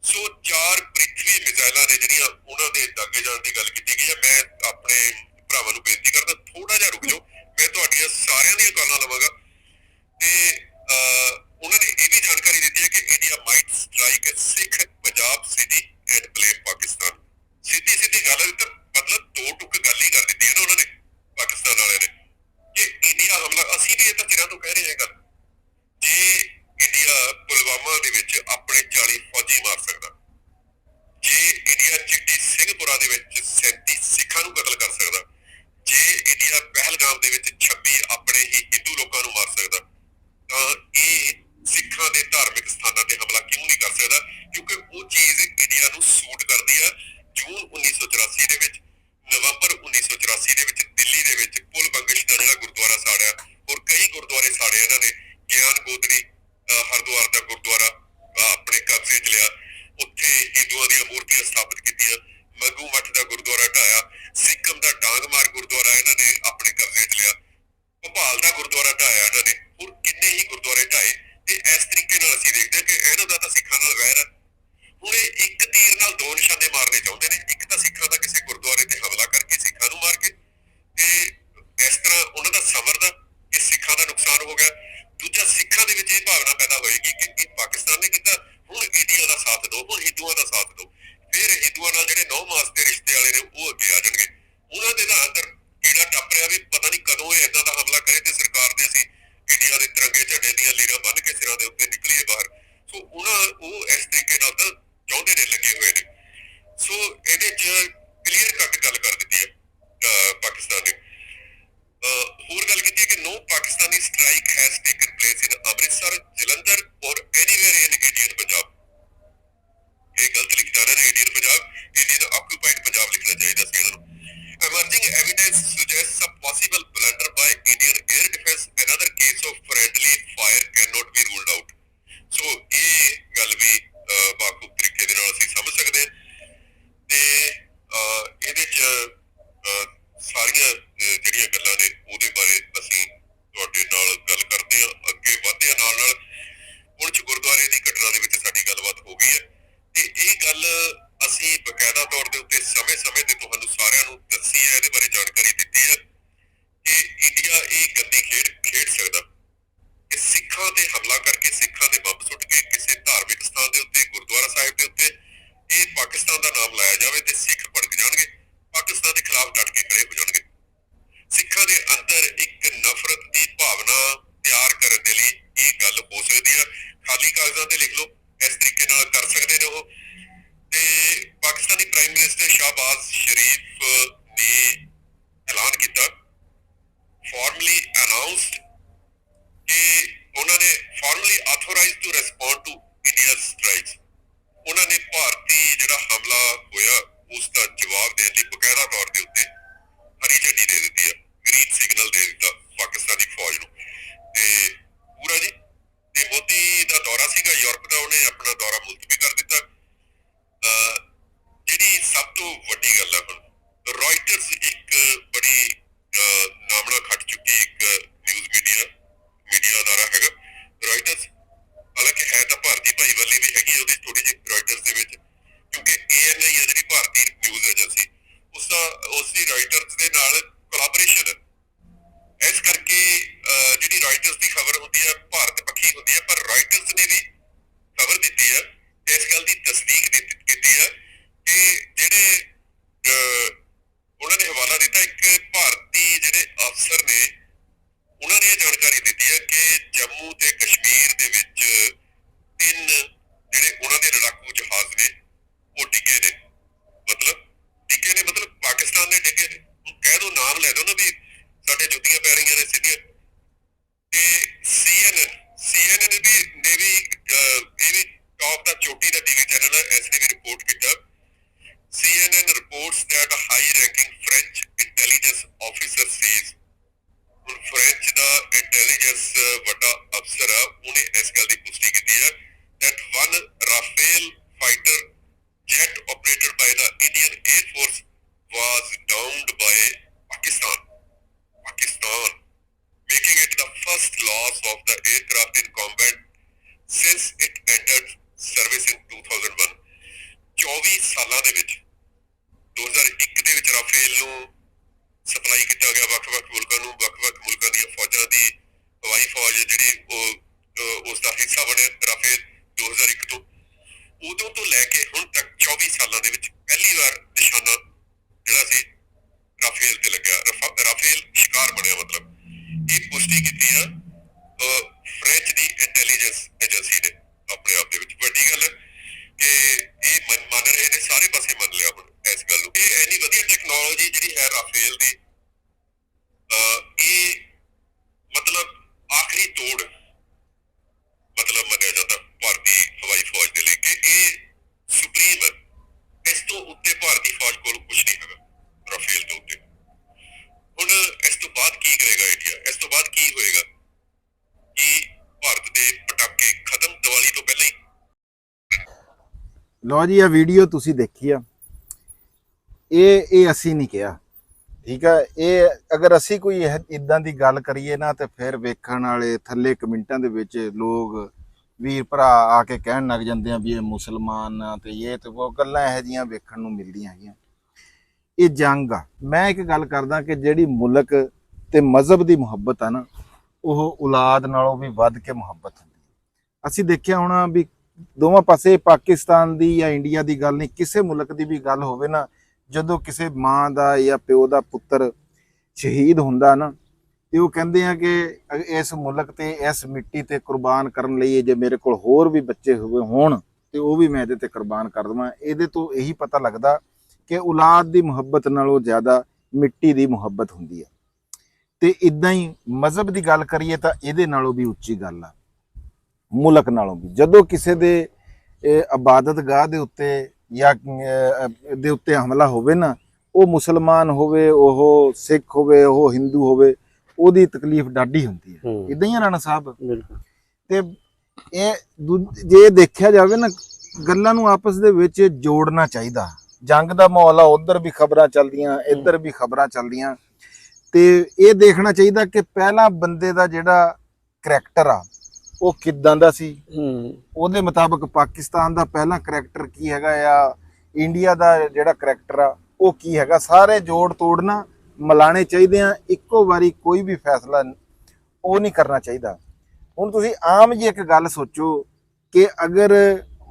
ਸੋ 4 ਪ੍ਰਿਥਵੀ ਮਿਜ਼ਾਈਲਾਂ ਨੇ ਜਿਹੜੀਆਂ ਉਹਨਾਂ ਦੇ ਦਾਗੇ ਜਾਣ ਦੀ ਗੱਲ ਕੀਤੀ ਗਈ ਹੈ। ਮੈਂ ਆਪਣੇ ਭਰਾਵਾਂ ਨੂੰ ਬੇਨਤੀ ਕਰਦਾ ਥੋੜਾ ਜਿਹਾ ਰੁਕ ਜਾਓ, ਮੈਂ ਤੁਹਾਡੀਆਂ ਸਾਰਿਆਂ ਦੀਆਂ ਗੱਲਾਂ ਲਵਾਂਗਾ। ਤੇ ਉਹਨਾਂ ਨੇ ਇਹ ਵੀ ਜਾਣਕਾਰੀ ਦਿੱਤੀ ਹੈ ਕਿ India might strike Sikh Punjab city and blame Pakistan. ਸਿੱਧੀ ਸਿੱਧੀ ਗੱਲ ਹੈ, ਤਾਂ ਮਤਲਬ ਦੋ ਟੁੱਕ ਗੱਲ ਹੀ ਕਰ ਦਿੱਤੀ ਹੈ ਨਾ ਉਹਨਾਂ ਨੇ, ਪਾਕਿਸਤਾਨ ਵਾਲਿਆਂ ਨੇ, ਕਿ ਇੰਡੀਆ ਹਮਲਾ, ਅਸੀਂ ਵੀ ਇਹ ਤਾਂ ਚਿਰਾਂ ਤੋਂ ਕਹਿ ਰਹੇ ਹਾਂ ਗੱਲ, ਜੇ ਇੰਡੀਆ ਪੁਲਵਾਮਾ ਦੇ ਵਿੱਚ ਆਪਣੇ 40 ਫੌਜੀ ਮਾਰ ਸਕਦਾ, ਜੇ ਇੰਡੀਆ ਚਿੱਟੀ ਸਿੰਘਪੁਰਾ ਦੇ ਵਿੱਚ 37 ਸਿੱਖਾਂ ਨੂੰ ਕਤਲ ਕਰ ਸਕਦਾ, ਜੇ ਇੰਡੀਆ ਪਹਿਲਗਾਮ ਦੇ ਵਿੱਚ 26 ਆਪਣੇ ਹੀ ਹਿੰਦੂ ਲੋਕਾਂ ਨੂੰ ਮਾਰ ਸਕਦਾ, ਤਾਂ ਇਹ ਸਿੱਖਾਂ ਦੇ ਧਾਰਮਿਕ ਸਥਾਨਾਂ ਤੇ ਹਮਲਾ ਕਿਉਂ ਨਹੀਂ ਕਰ ਸਕਦਾ? ਕਿਉਂਕਿ ਉਹ ਚੀਜ਼ ਇੰਡੀਆ ਨੂੰ ਸੂਟ ਕਰਦੀ ਆ। ਜੂਨ 1984 ਦੇ ਵਿੱਚ, ਨਵੰਬਰ 1984 ਦੇ ਵਿੱਚ ਦਿੱਲੀ ਦੇ ਵਿੱਚ ਪੁਲ ਬੰਗਸ਼ ਦਾ ਜਿਹੜਾ ਗੁਰਦੁਆਰਾ ਸਾੜਿਆ, ਹੋਰ ਕਈ ਗੁਰਦੁਆਰੇ ਸਾੜੇ ਇਹਨਾਂ ਨੇ, ਗਿਆਨ ਗੋਦੜੀ ਹਰਿਦੁਆਰ ਦਾ ਗੁਰਦੁਆਰਾ ਆਪਣੇ ਕਬਜ਼ੇ 'ਚ ਲਿਆ, ਉੱਥੇ ਹਿੰਦੂਆਂ ਦੀਆਂ ਮੂਰਤੀਆਂ ਸਥਾਪਿਤ ਕੀਤੀਆਂ, ਮੱਗੂ ਮੱਠ ਦਾ ਗੁਰਦੁਆਰਾ ਢਾਇਆ, ਸਿੱਕਮ ਦਾ ਡਾਂਗਮਾਰ ਗੁਰਦੁਆਰਾ ਇਹਨਾਂ ਨੇ ਆਪਣੇ ਕਬਜ਼ੇ 'ਚ ਲਿਆ, ਭੋਪਾਲ ਦਾ ਗੁਰਦੁਆਰਾ ਢਾਇਆ ਇਹਨਾਂ ਨੇ, ਹੋਰ ਕਿੰਨੇ ਹੀ ਗੁਰਦੁਆਰੇ ਢਾਏ। ਤੇ ਇਸ ਤਰੀਕੇ ਨਾਲ ਅਸੀਂ ਦੇਖਦੇ ਹਾਂ ਕਿ ਇਹਨਾਂ ਦਾ ਤਾਂ ਸਿੱਖਾਂ ਨਾਲ ਵੈਰ ਹੈ। ਹੁਣ ਇਹ ਇੱਕ ਤੀਰ ਨਾਲ ਦੋ ਨਿਸ਼ਾਨੇ ਮਾਰਨੇ ਚਾਹੁੰਦੇ ਨੇ, ਇੱਕ ਤਾਂ ਸਿੱਖਾਂ ਦਾ ਕਿਸੇ ਗੁਰਦੁਆਰੇ ਤੇ ਹਮਲਾ ਕਰਕੇ ਸਿੱਖਾਂ ਨੂੰ ਮਾਰ ਕੇ, ਤੇ ਇਸ ਤਰ੍ਹਾਂ ਉਹਨਾਂ ਦਾ ਸਬਰ ਦਾ ਕਿ ਸਿੱਖਾਂ ਦਾ ਨੁਕਸਾਨ ਹੋ ਗਿਆ। ਦੂਜਾ, ਸਿੱਖਾਂ ਦੇ ਵਿੱਚ ਇਹ ਭਾਵਨਾ ਪੈਦਾ ਹੋਏਗੀ ਕਿ ਇਹ ਪਾਕਿਸਤਾਨ ਨੇ ਕੀਤਾ, ਹੁਣ ਇੰਡੀਆ ਦਾ ਸਾਥ ਦਿਓ, ਹੁਣ ਹਿੰਦੂਆਂ ਦਾ ਸਾਥ ਦਿਓ। ਫਿਰ ਹਿੰਦੂਆਂ ਨਾਲ ਜਿਹੜੇ 9 ਮਾਸ ਦੇ ਰਿਸ਼ਤੇ ਵਾਲੇ ਨੇ ਉਹ ਅੱਗੇ ਆ ਜਾਣਗੇ। ਉਹਨਾਂ ਦੇ ਤਾਂ ਅੰਦਰ ਕੀੜਾ ਟੱਪ ਰਿਹਾ ਵੀ ਪਤਾ ਨਹੀਂ ਕਦੋਂ ਇਹ ਏਦਾਂ ਦਾ ਹਮਲਾ ਕਰੇ ਤੇ ਸਰਕਾਰ ਦੇ ਅਸੀਂ ਇੰਡੀਆ ਦੇ ਤਿਰੰਗੇ ਝੰਡੇ ਦੀਆਂ ਲੀਰਾਂ ਬੰਨ੍ਹ ਕੇ ਸਿਰਾਂ ਦੇ ਉੱਤੇ ਨਿਕਲੀਏ ਬਾਹਰ। ਸੋ ਉਹ ਇਸ ਤਰੀਕੇ ਨਾਲ ਤਾਂ ਚਾਹੁੰਦੇ ਨੇ, ਲੱਗੇ ਹੋਏ ਨੇ। ਸੋ ਇਹਦੇ 'ਚ ਕਲੀਅਰ ਕੱਟ ਗੱਲ ਕਰ ਦਿੱਤੀ ਹੈ ਪਾਕਿਸਤਾਨ ਨੇ। ਹੋਰ ਗੱਲ ਕੀਤੀ ਹੈ ਕਿ no Pakistani strike has taken place in Amritsar, Jalandhar or anywhere in Indian Punjab. ਇਹ ਗਲਤ ਲਿਖਿਆ ਇਹਨਾਂ ਨੇ, Indian Punjab, Indian occupied Punjab ਲਿਖਣਾ ਚਾਹੀਦਾ ਸੀ ਇਹਨਾਂ ਨੂੰ। Emerging evidence suggests a possible blunder by Indian air defense. Another case of friendly fire cannot be ruled out. ਸੋ ਇਹ ਗੱਲ ਵੀ ਬਾਖੂਬ ਤਰੀਕੇ ਦੇ ਨਾਲ ਅਸੀਂ ਸਮਝ ਸਕਦੇ ਹਾਂ। ਤੇ ਇਹਦੇ 'ਚ ਸਾਰੀਆਂ ਜਿਹੜੀਆਂ ਗੱਲਾਂ ਨੇ ਉਹਦੇ ਬਾਰੇ ਅਸੀਂ ਤੁਹਾਡੇ ਨਾਲ ਗੱਲ ਕਰਦੇ ਹਾਂ, ਅੱਗੇ ਵਧਦੇ ਹਾਂ ਨਾਲ। ਪੁੰਛ ਗੁਰਦੁਆਰੇ ਦੀ ਘਟਨਾ ਦੇ ਵਿੱਚ ਸਾਡੀ ਗੱਲਬਾਤ ਹੋ ਗਈ ਹੈ ਤੇ ਇਹ ਗੱਲ ਅਸੀਂ ਬਕਾਇਦਾ ਤੌਰ ਦੇ ਉੱਤੇ ਸਮੇਂ-ਸਮੇਂ ਤੇ ਤੁਹਾਨੂੰ ਸਾਰਿਆਂ ਨੂੰ ਦੱਸੀ ਹੈ, ਇਹਦੇ ਬਾਰੇ ਜਾਣਕਾਰੀ ਦਿੱਤੀ ਹੈ ਕਿ ਇੰਡੀਆ ਇਹ ਗੰਦੀ ਖੇਡ ਸਕਦਾ ਕਿ ਸਿੱਖਾਂ ਤੇ ਹਮਲਾ ਕਰਕੇ, ਸਿੱਖਾਂ ਦੇ ਬੰਬ ਸੁੱਟ ਕੇ ਕਿਸੇ ਧਾਰਮਿਕ ਸਥਾਨ ਦੇ ਉੱਤੇ, ਗੁਰਦੁਆਰਾ ਸਾਹਿਬ ਦੇ ਉੱਤੇ ਇਹ ਪਾਕਿਸਤਾਨ ਦਾ ਨਾਮ ਲਾਇਆ ਜਾਵੇ ਤੇ ਸਿੱਖ ਭੜਕ ਜਾਣਗੇ, ਪਾਕਿਸਤਾਨ ਦੇ ਖਿਲਾਫ ਡਟ ਕੇ ਖੜੇ ਹੋ ਜਾਣਗੇ। ਸਿੱਖਾਂ ਦੇ ਅੰਦਰ ਇੱਕ ਨਫ਼ਰਤ ਦੀ ਭਾਵਨਾ ਤਿਆਰ ਕਰਨ ਦੇ ਲਈ ਇਹ ਗੱਲ ਹੋ ਸਕਦੀ ਹੈ। ਖਾਲੀ ਕਾਗਜ਼ਾਂ ਤੇ ਲਿਖ ਲਓ, ਇਸ ਤਰੀਕੇ ਨਾਲ ਕਰ ਸਕਦੇ ਨੇ ਉਹ। ਤੇ ਪਾਕਿਸਤਾਨੀ ਪ੍ਰਾਈਮ ਮਿਨਿਸਟਰ ਸ਼ਾਹਬਾਜ਼ ਸ਼ਰੀਫ ਨੇ ਐਲਾਨ ਕੀਤਾ, formally announced, ਕਿ ਉਹਨਾਂ ਨੇ formally authorized to respond to India's strikes। ਉਹਨਾਂ ਨੇ ਭਾਰਤੀ ਜਿਹੜਾ ਹਮਲਾ ਹੋਇਆ ਉਸ ਦਾ ਜਵਾਬ ਦੇਣ ਲਈ ਬਕਾਇਦਾ ਤੌਰ ਦੇ ਉੱਤੇ ਹਰੀ ਝੰਡੀ ਦੇ ਦਿੱਤੀ ਹੈ, ਗ੍ਰੀਨ ਸਿਗਨਲ ਦੇ ਦਿੱਤਾ ਪਾਕਿਸਤਾਨੀ ਫੌਜ ਨੂੰ। ਤੇ ਪੂਰਾ ਜੀ, ਤੇ ਮੋਦੀ ਦਾ ਦੌਰਾ ਸੀਗਾ ਯੂਰਪ ਦਾ, ਉਹਨੇ ਆਪਣਾ ਦੌਰਾ ਮੁਲਤਵੀ ਕਰ ਦਿੱਤਾ। ਜਿਹੜੀ ਸਭ ਤੋਂ ਵੱਡੀ ਗੱਲ ਹੈ, ਹੁਣ ਰॉयटर्स ਇੱਕ ਬੜੀ ਨਾਮਣਾ ਖੱਟ ਚੁੱਕੀ ਇੱਕ ਨਿਊਜ਼ ਮੀਡੀਆ ਅਦਾਰਾ ਹੈਗਾ ਰॉयटर्स। ਹਾਲਾਂਕਿ ਹੈ ਤਾਂ ਭਾਰਤੀ ਭਾਈਵਾਲੀ ਵੀ ਹੈਗੀ ਉਹਦੀ ਥੋੜੀ ਜਿਹੀ ਰॉयटर्स ਦੇ ਵਿੱਚ, ਕਿਉਂਕਿ ANI ਹੈ ਜਿਹੜੀ ਭਾਰਤੀ ਨਿਊਜ਼ ਏਜੰਸੀ, ਉਸਦੀ ਰॉयटर्स ਦੇ ਨਾਲ ਕੋਲਾਬੋਰੇਸ਼ਨ ਹੈ। ਇਸ ਕਰਕੇ ਜਿਹੜੀ ਰॉयटर्स ਦੀ ਖਬਰ ਹੁੰਦੀ ਹੈ ਭਾਰਤ ਪੱਖੀ ਹੁੰਦੀ ਹੈ, ਪਰ ਰॉयटर्स ਨੇ ਵੀ ਖਬਰ ਦਿੱਤੀ ਹੈ, ਇਸ ਗੱਲ ਦੀ ਤਸਦੀਕ ਕੀਤੀ ਹੈ ਕਿ ਜਿਹੜੇ ਉਹਨਾਂ ਨੇ ਹਵਾਲਾ ਦਿੱਤਾ ਇੱਕ ਭਾਰਤੀ ਜਿਹੜੇ ਅਫਸਰ ਨੇ, ਉਹਨਾਂ ਨੇ ਇਹ ਜਾਣਕਾਰੀ ਦਿੱਤੀ ਹੈ ਕਿ ਜੰਮੂ ਤੇ ਕਸ਼ਮੀਰ ਦੇ ਵਿੱਚ 3 ਜਿਹੜੇ ਉਹਨਾਂ ਦੇ ਲੜਾਕੂ ਜਹਾਜ਼ ਨੇ ਉਹ ਡਿੱਗੇ ਨੇ। ਮਤਲਬ ਪਾਕਿਸਤਾਨ ਨੇ ਡਿੱਗੇ ਨੇ। ਕਹਿ ਦੋ, ਨਾਮ ਲੈ ਦੋ ਨਾ ਵੀ ਸਾਡੇ ਜੁੱਤੀਆਂ ਪੈ ਰਹੀਆਂ ਨੇ ਸਿੱਧੀਆਂ। ਤੇ CNN ਨੇ ਵੀ ਇਹ ਵੀ ਟੌਪ ਦਾ ਚੋਟੀ ਦਾ ਟੀਵੀ ਚੈਨਲ ਹੈ, ਇਸ ਨੇ ਵੀ ਰਿਪੋਰਟ ਕੀਤਾ। CNN reports that a high-ranking French intelligence officer says, ਹੁਣ ਫ੍ਰੈਂਚ ਦਾ ਇੰਟੈਲੀਜੈਂਸ ਵੱਡਾ ਅਫਸਰ ਆ, ਉਹਨੇ ਇਸ ਗੱਲ ਦੀ ਪੁਸ਼ਟੀ ਕੀਤੀ ਹੈ that one Rafale fighter jet operated by the Indian Air Force was downed by Pakistan। of the aircraft in combat since it entered service in 2001. 24 ਸਾਲਾਂ ਦੇ ਵਿੱਚ 2001 ਦੇ ਵਿੱਚ ਰਾਫੇਲ ਨੂੰ ਸਪਲਾਈ ਕੀਤਾ ਗਿਆ ਵੱਖ-ਵੱਖ ਮੁਲਕਾਂ ਨੂੰ, ਵੱਖ-ਵੱਖ ਮੁਲਕਾਂ ਦੀਆਂ ਫੌਜਾਂ ਦੀ ਹਵਾਈ ਫੌਜ ਜਿਹੜੀ ਉਹ ਉਸ ਦਾ ਹਿੱਸਾ ਬਣੇ ਰਾਫੇਲ 2001 ਤੋਂ। ਉਦੋਂ ਤੋਂ ਲੈ ਕੇ ਹੁਣ ਤੱਕ 24 ਸਾਲਾਂ ਦੇ ਵਿੱਚ ਪਹਿਲੀ ਵਾਰ ਨਿਸ਼ਾਨਾ ਜਿਹੜਾ ਸੀ ਰਾਫੇਲ ਤੇ ਲੱਗਿਆ, ਰਾਫੇਲ ਸ਼ਿਕਾਰ ਬਣਿਆ। ਮਤਲਬ ਇਹ ਪੁਸ਼ਟੀ ਕੀਤੀ ਆ ਫ੍ਰੈਂਚ ਦੀ ਇੰਟੈਲੀਜੈਂਸ ਏਜੰਸੀ ਨੇ ਆਪਣੇ ਆਪ ਦੇ ਵਿੱਚ। ਵੱਡੀ ਗੱਲ ਕਿ ਇਹ ਮੰਨ ਰਹੇ ਨੇ, ਸਾਰੇ ਪਾਸੇ ਮੰਨ ਲਿਆ ਹੁਣ ਇਸ ਗੱਲ ਨੂੰ। ਇਹ ਇੰਨੀ ਵਧੀਆ ਟੈਕਨੋਲੋਜੀ ਜਿਹੜੀ ਹੈ ਰਾਫੇਲ ਦੀ, ਇਹ ਮਤਲਬ ਆਖਰੀ ਤੋੜ ਮਤਲਬ ਮੰਨਿਆ ਜਾਂਦਾ ਭਾਰਤੀ ਹਵਾਈ ਫੌਜ ਦੇ ਲਈ ਕਿ ਇਹ ਸੁਪਰੀਮ ਹੈ। ਇਸ ਤੋਂ ਉੱਤੇ ਭਾਰਤੀ ਫੌਜ ਕੋਲ ਕੁਝ ਨਹੀਂ ਹੈਗਾ ਰਾਫੇਲ ਤੋਂ ਉੱਤੇ। ਹੁਣ ਇਸ ਤੋਂ ਬਾਅਦ ਕੀ ਕਰੇਗਾ ਇੰਡੀਆ? ਇਸ ਤੋਂ ਬਾਅਦ ਕੀ ਹੋਏਗਾ? ਕੀ ਭਾਰਤ ਦੇ ਪਟਾਕੇ ਖਤਮ ਦੀਵਾਲੀ ਤੋਂ ਪਹਿਲਾਂ ਹੀ? ਲਓ ਜੀ, ਇਹ ਵੀਡੀਓ ਤੁਸੀਂ ਦੇਖੀ ਆ, ਇਹ ਅਸੀਂ ਨਹੀਂ ਕਿਹਾ, ਠੀਕ ਆ। ਇਹ ਅਗਰ ਅਸੀਂ ਕੋਈ ਇਦਾਂ ਦੀ ਗੱਲ ਕਰੀਏ ਨਾ ਤੇ ਫਿਰ ਵੇਖਣ ਵਾਲੇ ਥੱਲੇ ਕਮੈਂਟਾਂ ਦੇ ਵਿੱਚ ਲੋਕ ਵੀਰ ਭਰਾ ਆ ਕੇ ਕਹਿਣ ਲੱਗ ਜਾਂਦੇ ਆ ਵੀ ਇਹ ਮੁਸਲਮਾਨ ਆ ਤੇ ਇਹ ਤੇ ਉਹ ਗੱਲਾਂ ਇਹੋ ਜਿਹੀਆਂ ਵੇਖਣ ਨੂੰ ਮਿਲਦੀਆਂ ਹੈਗੀਆਂ। ਇਹ ਜੰਗ ਆ। ਮੈਂ ਇੱਕ ਗੱਲ ਕਰਦਾ ਕਿ ਜਿਹੜੀ ਮੁਲਕ ਤੇ ਮਜ਼ਹਬ ਦੀ ਮੁਹੱਬਤ ਆ ਨਾ, ਉਹ ਔਲਾਦ ਨਾਲੋਂ ਵੀ ਵੱਧ ਕੇ ਮੁਹੱਬਤ ਹੁੰਦੀ ਹੈ। ਅਸੀਂ ਦੇਖਿਆ ਹੋਣਾ ਵੀ ਦੋਵਾਂ ਪਾਸੇ ਪਾਕਿਸਤਾਨ ਦੀ ਜਾਂ ਇੰਡੀਆ ਦੀ ਗੱਲ ਨਹੀਂ, ਕਿਸੇ ਮੁਲਕ ਦੀ ਵੀ ਗੱਲ ਹੋਵੇ ਨਾ, ਜਦੋਂ ਕਿਸੇ ਮਾਂ ਦਾ ਜਾਂ ਪਿਓ ਦਾ ਪੁੱਤਰ ਸ਼ਹੀਦ ਹੁੰਦਾ ਨਾ ਤੇ ਉਹ ਕਹਿੰਦੇ ਆ ਕਿ ਇਸ ਮੁਲਕ ਤੇ ਇਸ ਮਿੱਟੀ ਤੇ ਕੁਰਬਾਨ ਕਰਨ ਲਈ ਜੇ ਮੇਰੇ ਕੋਲ ਹੋਰ ਵੀ ਬੱਚੇ ਹੋਣ ਤੇ ਉਹ ਵੀ ਮੈਂ ਇਹਦੇ ਤੇ ਕੁਰਬਾਨ ਕਰ ਦੇਵਾਂ। ਇਹਦੇ ਤੋਂ ਇਹੀ ਪਤਾ ਲੱਗਦਾ ਕਿ ਔਲਾਦ ਦੀ ਮੁਹੱਬਤ ਨਾਲੋਂ ਜ਼ਿਆਦਾ ਮਿੱਟੀ ਦੀ ਮੁਹੱਬਤ ਹੁੰਦੀ ਆ। ਤੇ ਇਦਾਂ ਹੀ ਮਜ਼ਹਬ ਦੀ ਗੱਲ ਕਰੀਏ ਤਾਂ ਇਹਦੇ ਨਾਲੋਂ ਵੀ ਉੱਚੀ ਗੱਲ ਆ, ਮੁਲਕ ਨਾਲੋਂ ਵੀ। ਜਦੋਂ ਕਿਸੇ ਦੇ ਇਬਾਦਤਗਾਹ ਦੇ ਉੱਤੇ ਜਾਂ ਦੇ ਉੱਤੇ ਹਮਲਾ ਹੋਵੇ ਨਾ, ਉਹ ਮੁਸਲਮਾਨ ਹੋਵੇ, ਉਹ ਸਿੱਖ ਹੋਵੇ, ਉਹ ਹਿੰਦੂ ਹੋਵੇ, ਉਹਦੀ ਤਕਲੀਫ ਡਾਢੀ ਹੁੰਦੀ ਹੈ। ਇਦਾਂ ਹੀ ਰਾਣਾ ਸਾਹਿਬ। ਤੇ ਇਹ ਜੇ ਦੇਖਿਆ ਜਾਵੇ ਨਾ, ਗੱਲਾਂ ਨੂੰ ਆਪਸ ਦੇ ਵਿੱਚ ਜੋੜਨਾ ਚਾਹੀਦਾ। ਜੰਗ ਦਾ ਮਾਹੌਲ ਆ, ਉਧਰ ਵੀ ਖਬਰਾਂ ਚੱਲਦੀਆਂ, ਇੱਧਰ ਵੀ ਖਬਰਾਂ ਚੱਲਦੀਆਂ, ਤੇ ਇਹ ਦੇਖਣਾ ਚਾਹੀਦਾ ਕਿ ਪਹਿਲਾ ਬੰਦੇ ਦਾ ਜਿਹੜਾ ਕਰੈਕਟਰ ਆ ਉਹ ਕਿੱਦਾਂ ਦਾ ਸੀ। ਉਹਦੇ ਮੁਤਾਬਕ ਪਾਕਿਸਤਾਨ ਦਾ ਪਹਿਲਾ ਕਰੈਕਟਰ ਕੀ ਹੈਗਾ ਆ, ਇੰਡੀਆ ਦਾ ਜਿਹੜਾ ਕਰੈਕਟਰ ਆ ਉਹ ਕੀ ਹੈਗਾ। ਸਾਰੇ ਜੋੜ ਤੋੜਨਾ ਮਿਲਾਣੇ ਚਾਹੀਦੇ ਆ। ਇੱਕੋ ਵਾਰੀ ਕੋਈ ਵੀ ਫੈਸਲਾ ਉਹ ਨਹੀਂ ਕਰਨਾ ਚਾਹੀਦਾ। ਹੁਣ ਤੁਸੀਂ ਆਮ ਜੀ ਇੱਕ ਗੱਲ ਸੋਚੋ ਕਿ ਅਗਰ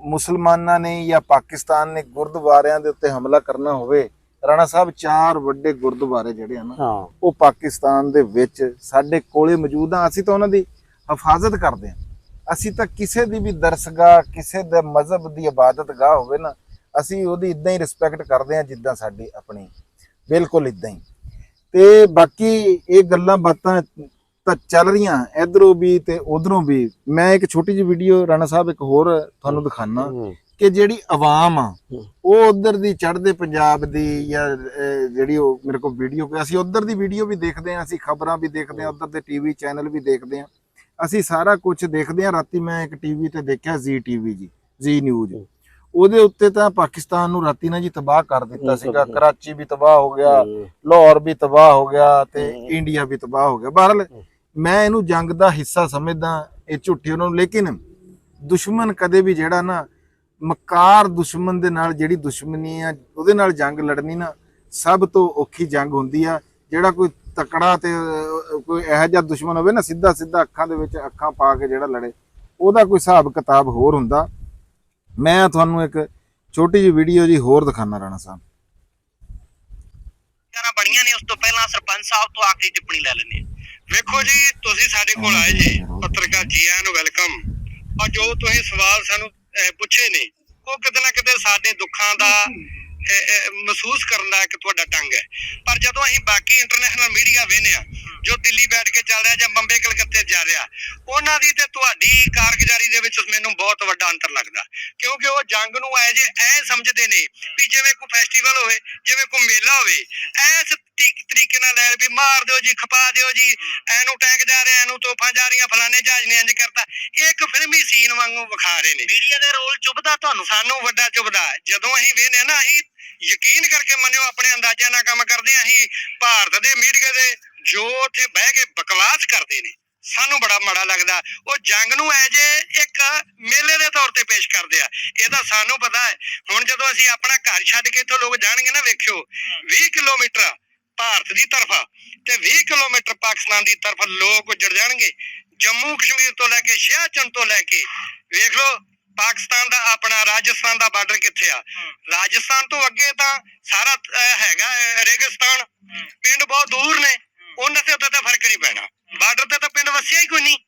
ਮੁਸਲਮਾਨਾਂ ਨੇ ਜਾਂ ਪਾਕਿਸਤਾਨ ਨੇ ਗੁਰਦੁਆਰਿਆਂ ਦੇ ਉੱਤੇ ਹਮਲਾ ਕਰਨਾ ਹੋਵੇ, ਰਾਣਾ ਸਾਹਿਬ 4 ਵੱਡੇ ਗੁਰਦੁਆਰੇ ਜਿਹੜੇ ਆ ਨਾ ਉਹ ਪਾਕਿਸਤਾਨ ਦੇ ਵਿੱਚ ਸਾਡੇ ਕੋਲੇ ਮੌਜੂਦ ਆ। ਅਸੀਂ ਤਾਂ ਉਹਨਾਂ ਦੀ ਹਿਫਾਜ਼ਤ ਕਰਦੇ ਹਾਂ। ਅਸੀਂ ਤਾਂ ਕਿਸੇ ਦੀ ਵੀ ਦਰਸਗਾਹ, ਕਿਸੇ ਦੇ ਮਜ਼ਹਬ ਦੀ ਇਬਾਦਤਗਾਹ ਹੋਵੇ ਨਾ, ਅਸੀਂ ਉਹਦੀ ਇਦਾਂ ਹੀ ਰਿਸਪੈਕਟ ਕਰਦੇ ਹਾਂ ਜਿੱਦਾਂ ਸਾਡੀ ਆਪਣੀ, ਬਿਲਕੁਲ ਇਦਾਂ ਹੀ। ਤੇ ਬਾਕੀ ਇਹ ਗੱਲਾਂ ਬਾਤਾਂ ਤਾਂ ਚੱਲ ਰਹੀਆਂ ਇਧਰੋਂ ਵੀ ਤੇ ਉਧਰੋਂ ਵੀ। ਮੈਂ ਇੱਕ ਛੋਟੀ ਜਿਹੀ ਵੀਡੀਓ ਰਾਣਾ ਸਾਹਿਬ ਇੱਕ ਹੋਰ ਤੁਹਾਨੂੰ ਦਿਖਾਣਾ ਕਿ ਜਿਹੜੀ ਆਵਾਮ ਆ ਉਹ ਉਧਰ ਦੀ ਚੜ੍ਹਦੇ ਪੰਜਾਬ ਦੀ ਜਾਂ ਜਿਹੜੀ ਉਹ ਮੇਰੇ ਕੋਲ ਵੀਡੀਓ ਪਈ, ਅਸੀਂ ਉਧਰ ਦੀ ਵੀਡੀਓ ਵੀ ਦੇਖਦੇ ਹਾਂ, ਅਸੀਂ ਖਬਰਾਂ ਵੀ ਦੇਖਦੇ ਹਾਂ, ਉਧਰ ਦੇ ਟੀਵੀ ਚੈਨਲ ਵੀ ਦੇਖਦੇ ਹਾਂ, ਅਸੀਂ ਸਾਰਾ ਕੁਝ ਦੇਖਦੇ ਹਾਂ। ਰਾਤੀ ਮੈਂ ਇੱਕ ਟੀਵੀ ਤੇ ਦੇਖਿਆ, ਜ਼ੀ ਨਿਊਜ਼, ਉਹਦੇ ਉੱਤੇ ਤਾਂ ਪਾਕਿਸਤਾਨ ਨੂੰ ਰਾਤੀ ਨਾ ਜੀ ਤਬਾਹ ਕਰ ਦਿੱਤਾ ਸੀਗਾ। ਕਰਾਚੀ ਵੀ ਤਬਾਹ ਹੋ ਗਿਆ, ਲਾਹੌਰ ਵੀ ਤਬਾਹ ਹੋ ਗਿਆ ਤੇ ਇੰਡੀਆ ਵੀ ਤਬਾਹ ਹੋ ਗਿਆ। ਬਹਰਹਾਲ ਮੈਂ ਇਹਨੂੰ ਜੰਗ ਦਾ ਹਿੱਸਾ ਸਮਝਦਾ, ਇਹ ਝੂਠੀ ਉਹਨਾਂ ਨੂੰ। ਲੇਕਿਨ ਦੁਸ਼ਮਣ ਕਦੇ ਵੀ ਜਿਹੜਾ ਨਾ ਮਕਾਰ ਦੁਸ਼ਮਣ ਦੇ ਨਾਲ ਜਿਹੜੀ ਦੁਸ਼ਮਣੀ ਆ, ਉਹਦੇ ਨਾਲ ਜੰਗ ਲੜਨੀ ਨਾ ਸਭ ਤੋਂ ਔਖੀ ਜੰਗ ਹੁੰਦੀ ਆ। ਜਿਹੜਾ ਕੋਈ ਤਕੜਾ ਤੇ ਕੋਈ ਇਹੋ ਜਿਹਾ ਦੁਸ਼ਮਣ ਹੋਵੇ ਨਾ, ਸਿੱਧਾ ਅੱਖਾਂ ਦੇ ਵਿੱਚ ਅੱਖਾਂ ਪਾ ਕੇ ਜਿਹੜਾ ਲੜੇ, ਉਹਦਾ ਕੋਈ ਹਿਸਾਬ ਕਿਤਾਬ ਹੋਰ ਹੁੰਦਾ। ਮੈਂ ਤੁਹਾਨੂੰ ਇੱਕ ਛੋਟੀ ਜਿਹੀ ਵੀਡੀਓ ਜੀ ਹੋਰ ਦਿਖਾਣਾ ਰਾਣਾ ਸਾਹਿਬ। ਬਣੀਆਂ ਨੇ ਉਸ ਤੋਂ ਪਹਿਲਾਂ ਸਰਪੰਚ ਸਾਹਿਬ ਤੋਂ ਆਖਰੀ ਟਿੱਪਣੀ ਲੈ ਲੈਂਦੇ ਆ। ਵੇਖੋ ਜੀ, ਤੁਸੀਂ ਸਾਡੇ ਕੋਲ ਆਏ ਜੀ ਪੱਤਰਕਾਰ ਜੀ, ਆਇਆਂ ਨੂੰ ਵੈਲਕਮ। ਔਰ ਜੋ ਤੁਸੀਂ ਸਵਾਲ ਸਾਨੂੰ ਪੁੱਛੇ ਨੇ, ਉਹ ਕਿਤੇ ਨਾ ਕਿਤੇ ਸਾਡੇ ਦੁੱਖਾਂ ਦਾ ਮਹਿਸੂਸ ਕਰਨ ਦਾ ਇੱਕ ਤੁਹਾਡਾ ਢੰਗ ਹੈ। ਪਰ ਜਦੋਂ ਅਸੀਂ ਬਾਕੀ ਇੰਟਰਨੈਸ਼ਨਲ ਮੀਡੀਆ ਵੇਖਦੇ ਆ ਜੋ ਦਿੱਲੀ ਬੈਠ ਕੇ ਚੱਲ ਰਿਹਾ ਜਾਂ ਬੰਬੇ ਕਲਕੱਤੇ ਜਾ ਰਿਹਾ, ਉਹਨਾਂ ਦੀ ਤੇ ਤੁਹਾਡੀ ਕਾਰਗੁਜ਼ਾਰੀ ਦੇ ਵਿੱਚ ਮੈਨੂੰ ਬਹੁਤ ਵੱਡਾ ਅੰਤਰ ਲੱਗਦਾ। ਕਿਉਂਕਿ ਉਹ ਜੰਗ ਨੂੰ ਐ ਸਮਝਦੇ ਨੇ ਵੀ ਜਿਵੇਂ ਕੋਈ ਫੈਸਟੀਵਲ ਹੋਵੇ, ਜਿਵੇਂ ਕੋਈ ਮੇਲਾ ਹੋਵੇ, ਐਸ ਤਰੀਕੇ ਨਾਲ ਲੈ ਵੀ ਮਾਰ ਦਿਓ ਜੀ, ਖਪਾ ਦਿਓ ਜੀ, ਐਨੂੰ ਟੈਂਕ ਜਾ ਰਿਹਾ, ਐਨੂੰ ਤੋਪਾਂ ਜਾ ਰਹੀਆਂ, ਫਲਾਣੇ ਜਹਾਜ਼ ਨੇ ਇੰਜ ਕਰਤਾ। ਇੱਕ ਫਿਲਮੀ ਸੀਨ ਵਾਂਗੂ ਵਿਖਾ ਰਹੇ ਨੇ। ਮੀਡੀਆ ਦਾ ਰੋਲ ਚੁੱਭਦਾ ਤੁਹਾਨੂੰ? ਸਾਨੂੰ ਵੱਡਾ ਚੁੱਭਦਾ। ਜਦੋਂ ਅਸੀਂ ਵੇਖਦੇ ਨਾ, ਅਸੀਂ ਯਕੀਨ ਕਰਕੇ ਮੰਨਿਓ ਆਪਣੇ ਅੰਦਾਜ਼ਿਆਂ ਨਾਲ ਕੰਮ ਕਰਦੇ ਹਾਂ। ਅਸੀਂ ਭਾਰਤ ਦੇ ਮੀਡੀਆ ਦੇ ਜੋ ਉੱਥੇ ਬਹਿ ਕੇ ਬਕਵਾਸ ਕਰਦੇ ਨੇ, ਸਾਨੂੰ ਬੜਾ ਮਾੜਾ ਲੱਗਦਾ। ਉਹ ਜੰਗ ਨੂੰ ਐ ਜੇ ਇੱਕ ਮੇਲੇ ਦੇ ਤੌਰ ਤੇ ਪੇਸ਼ ਕਰਦੇ ਆ। ਇਹ ਤਾਂ ਸਾਨੂੰ ਪਤਾ ਹੈ। ਹੁਣ ਜਦੋਂ ਅਸੀਂ ਆਪਣਾ ਘਰ ਛੱਡ ਕੇ ਇੱਥੋਂ ਲੋਕ ਜਾਣਗੇ ਨਾ, ਵੇਖਿਓ 20 ਕਿਲੋਮੀਟਰ ਭਾਰਤ ਦੀ ਤਰਫ ਤੇ 20 ਕਿਲੋਮੀਟਰ ਪਾਕਿਸਤਾਨ ਦੀ ਤਰਫ ਲੋਕ ਉੱਜੜ ਜਾਣਗੇ। ਜੰਮੂ ਕਸ਼ਮੀਰ ਤੋਂ ਲੈ ਕੇ ਸਿਆਚਿਨ ਤੋਂ ਲੈ ਕੇ ਵੇਖ ਲਓ, ਪਾਕਿਸਤਾਨ ਦਾ ਆਪਣਾ ਰਾਜਸਥਾਨ ਦਾ ਬਾਰਡਰ ਕਿੱਥੇ ਆ। ਰਾਜਸਥਾਨ ਤੋਂ ਅੱਗੇ ਤਾਂ ਸਾਰਾ ਹੈਗਾ ਰੇਗਿਸਤਾਨ, ਪਿੰਡ ਬਹੁਤ ਦੂਰ ਨੇ। ਉਹਨਾਂ ਤੇ ਉੱਤੇ ਤਾਂ ਫਰਕ ਨਹੀਂ ਪੈਣਾ। ਬਾਰਡਰ ਤੇ ਤਾਂ ਪਿੰਡ ਵਸਿਆ ਹੀ ਕੋਈ ਨਹੀਂ।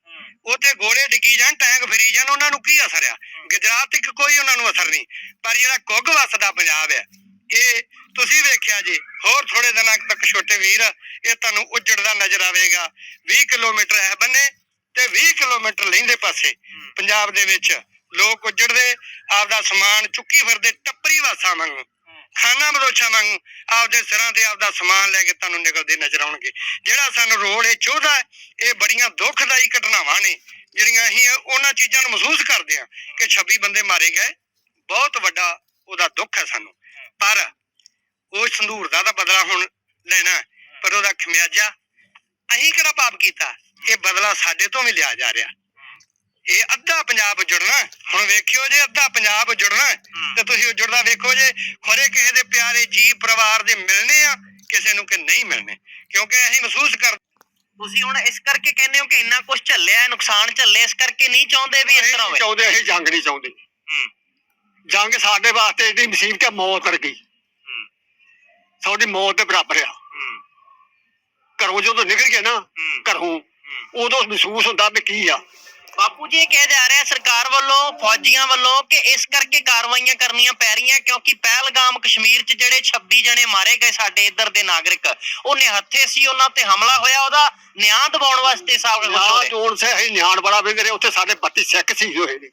ਉੱਥੇ ਗੋਲੇ ਡਿੱਗੀ ਜਾਣ, ਟੈਂਕ ਫਿਰੀ ਜਾਣ, ਉਹਨਾਂ ਨੂੰ ਕੀ ਅਸਰ ਆ। ਗੁਜਰਾਤ ਤੱਕ ਕੋਈ ਉਹਨਾਂ ਨੂੰ ਅਸਰ ਨਹੀਂ। ਪਰ ਜਿਹੜਾ ਕੁੱਗ ਵਸਦਾ ਪੰਜਾਬ ਹੈ, ਇਹ ਤੁਸੀਂ ਵੇਖਿਆ ਜੀ। ਹੋਰ ਥੋੜੇ ਦਿਨਾਂ ਤੱਕ ਛੋਟੇ ਵੀਰ, ਇਹ ਤੁਹਾਨੂੰ ਉੱਜੜਦਾ ਨਜ਼ਰ ਆਵੇਗਾ। 20 ਕਿਲੋਮੀਟਰ ਇਹ ਬੰਨੇ ਤੇ 20 ਕਿਲੋਮੀਟਰ ਲਹਿੰਦੇ ਪਾਸੇ ਪੰਜਾਬ ਦੇ ਵਿੱਚ ਲੋਕ ਉੱਜੜਦੇ, ਆਪਦਾ ਸਮਾਨ ਚੁੱਕੀ ਫਿਰਦੇ ਟੱਪਰੀ ਵਾਸਾਂ ਵਾਂਗੂ, ਖਾਨਾ ਬਦੋਸ਼ਾਂ ਵਾਂਗੂ ਆਪਦੇ ਸਿਰਾਂ ਤੇ ਆਪਦਾ ਸਮਾਨ ਲੈ ਕੇ ਤੁਹਾਨੂੰ ਨਿਕਲਦੇ ਨਜ਼ਰ ਆਉਣਗੇ। ਜਿਹੜਾ ਸਾਨੂੰ ਰੋਲ ਇਹ ਚਾਹੁੰਦਾ, ਇਹ ਬੜੀਆਂ ਦੁਖਦਾਈ ਘਟਨਾਵਾਂ ਨੇ ਜਿਹੜੀਆਂ ਅਸੀਂ ਉਹਨਾਂ ਚੀਜ਼ਾਂ ਨੂੰ ਮਹਿਸੂਸ ਕਰਦੇ ਹਾਂ ਕਿ 26 ਬੰਦੇ ਮਾਰੇ ਗਏ। ਬਹੁਤ ਵੱਡਾ ਉਹਦਾ ਦੁੱਖ ਹੈ ਸਾਨੂੰ। ਪਰ ਉਹ ਸੰਧੂਰ ਦਾ ਤਾਂ ਬਦਲਾ ਹੁਣ ਲੈਣਾ, ਪਰ ਉਹਦਾ ਖਮਿਆਜਾ ਅਸੀਂ ਕਿਹੜਾ ਪਾਪ ਕੀਤਾ। ਇਹ ਬਦਲਾ ਸਾਡੇ ਤੋਂ ਵੀ ਲਿਆ ਜਾ ਰਿਹਾ। ਇਹ ਅੱਧਾ ਪੰਜਾਬ ਜੁੜਨਾ। ਹੁਣ ਵੇਖਿਓ ਜੇ ਅੱਧਾ ਪੰਜਾਬ ਜੁੜਨਾ ਤੇ ਤੁਸੀਂ ਜੁੜਦਾ ਵੇਖੋ ਜੇ ਖਰੇ ਕਿਸੇ ਦੇ ਪਿਆਰੇ ਜੀ ਪਰਿਵਾਰ ਦੇ ਮਿਲਣੇ ਆ, ਕਿਸੇ ਨੂੰ ਕਿ ਨਹੀਂ ਮਿਲਣੇ। ਕਿਉਂਕਿ ਅਸੀਂ ਮਹਿਸੂਸ ਕਰ, ਤੁਸੀਂ ਹੁਣ ਇਸ ਕਰਕੇ ਕਹਿੰਦੇ ਹੋ ਕਿ ਇੰਨਾ ਕੁਝ ਝੱਲਿਆ, ਨੁਕਸਾਨ ਝੱਲੇ, ਇਸ ਕਰਕੇ ਨਹੀਂ ਚਾਹੁੰਦੇ ਵੀ ਇਸ ਤਰ੍ਹਾਂ ਹੋਵੇ। ਚਾਹੁੰਦੇ ਅਸੀਂ ਜੰਗ ਨਹੀਂ ਚਾਹੁੰਦੇ। ਜੰਗ ਸਾਡੇ ਵਾਸਤੇ ਏਡੀ ਮੁਸੀਬਤ ਹੈ, ਮੌਤ ਵਰਗੀ। ਸਾਡੀ ਮੌਤ ਦੇ ਬਰਾਬਰ ਆ। ਘਰੋਂ ਜਦੋਂ ਨਿਕਲ ਗਏ ਨਾ, ਘਰੋਂ ਉਦੋਂ ਮਹਿਸੂਸ ਹੁੰਦਾ ਵੀ ਕੀ ਆ। ਬਾਪੂ ਜੀ ਇਹ ਕਿਹਾ ਜਾ ਰਿਹਾ ਸਰਕਾਰ ਵੱਲੋਂ, ਫੌਜੀਆਂ ਵੱਲੋਂ, ਕਿ ਇਸ ਕਰਕੇ ਕਾਰਵਾਈਆਂ ਕਰਨੀਆਂ ਪੈ ਰਹੀਆਂ ਕਿਉਂਕਿ ਪਹਿਲਗਾਮ ਕਸ਼ਮੀਰ 'ਚ ਜਿਹੜੇ 26 ਜਣੇ ਮਾਰੇ ਗਏ ਸਾਡੇ ਇੱਧਰ ਦੇ ਨਾਗਰਿਕ, ਉਹ ਨਿਹੱਥੇ ਸੀ, ਉਹਨਾਂ ਤੇ ਹਮਲਾ ਹੋਇਆ, ਉਹਦਾ ਨਿਆਂ ਦਿਵਾਉਣ ਵਾਸਤੇ ਅਸੀਂ ਨਿਆਣ ਬੜਾ ਵੇਂਦੇ ਰਹੇ। ਉੱਥੇ ਸਾਡੇ 32 ਸਿੱਖ ਸੀ ਹੋਏ ਨੇ।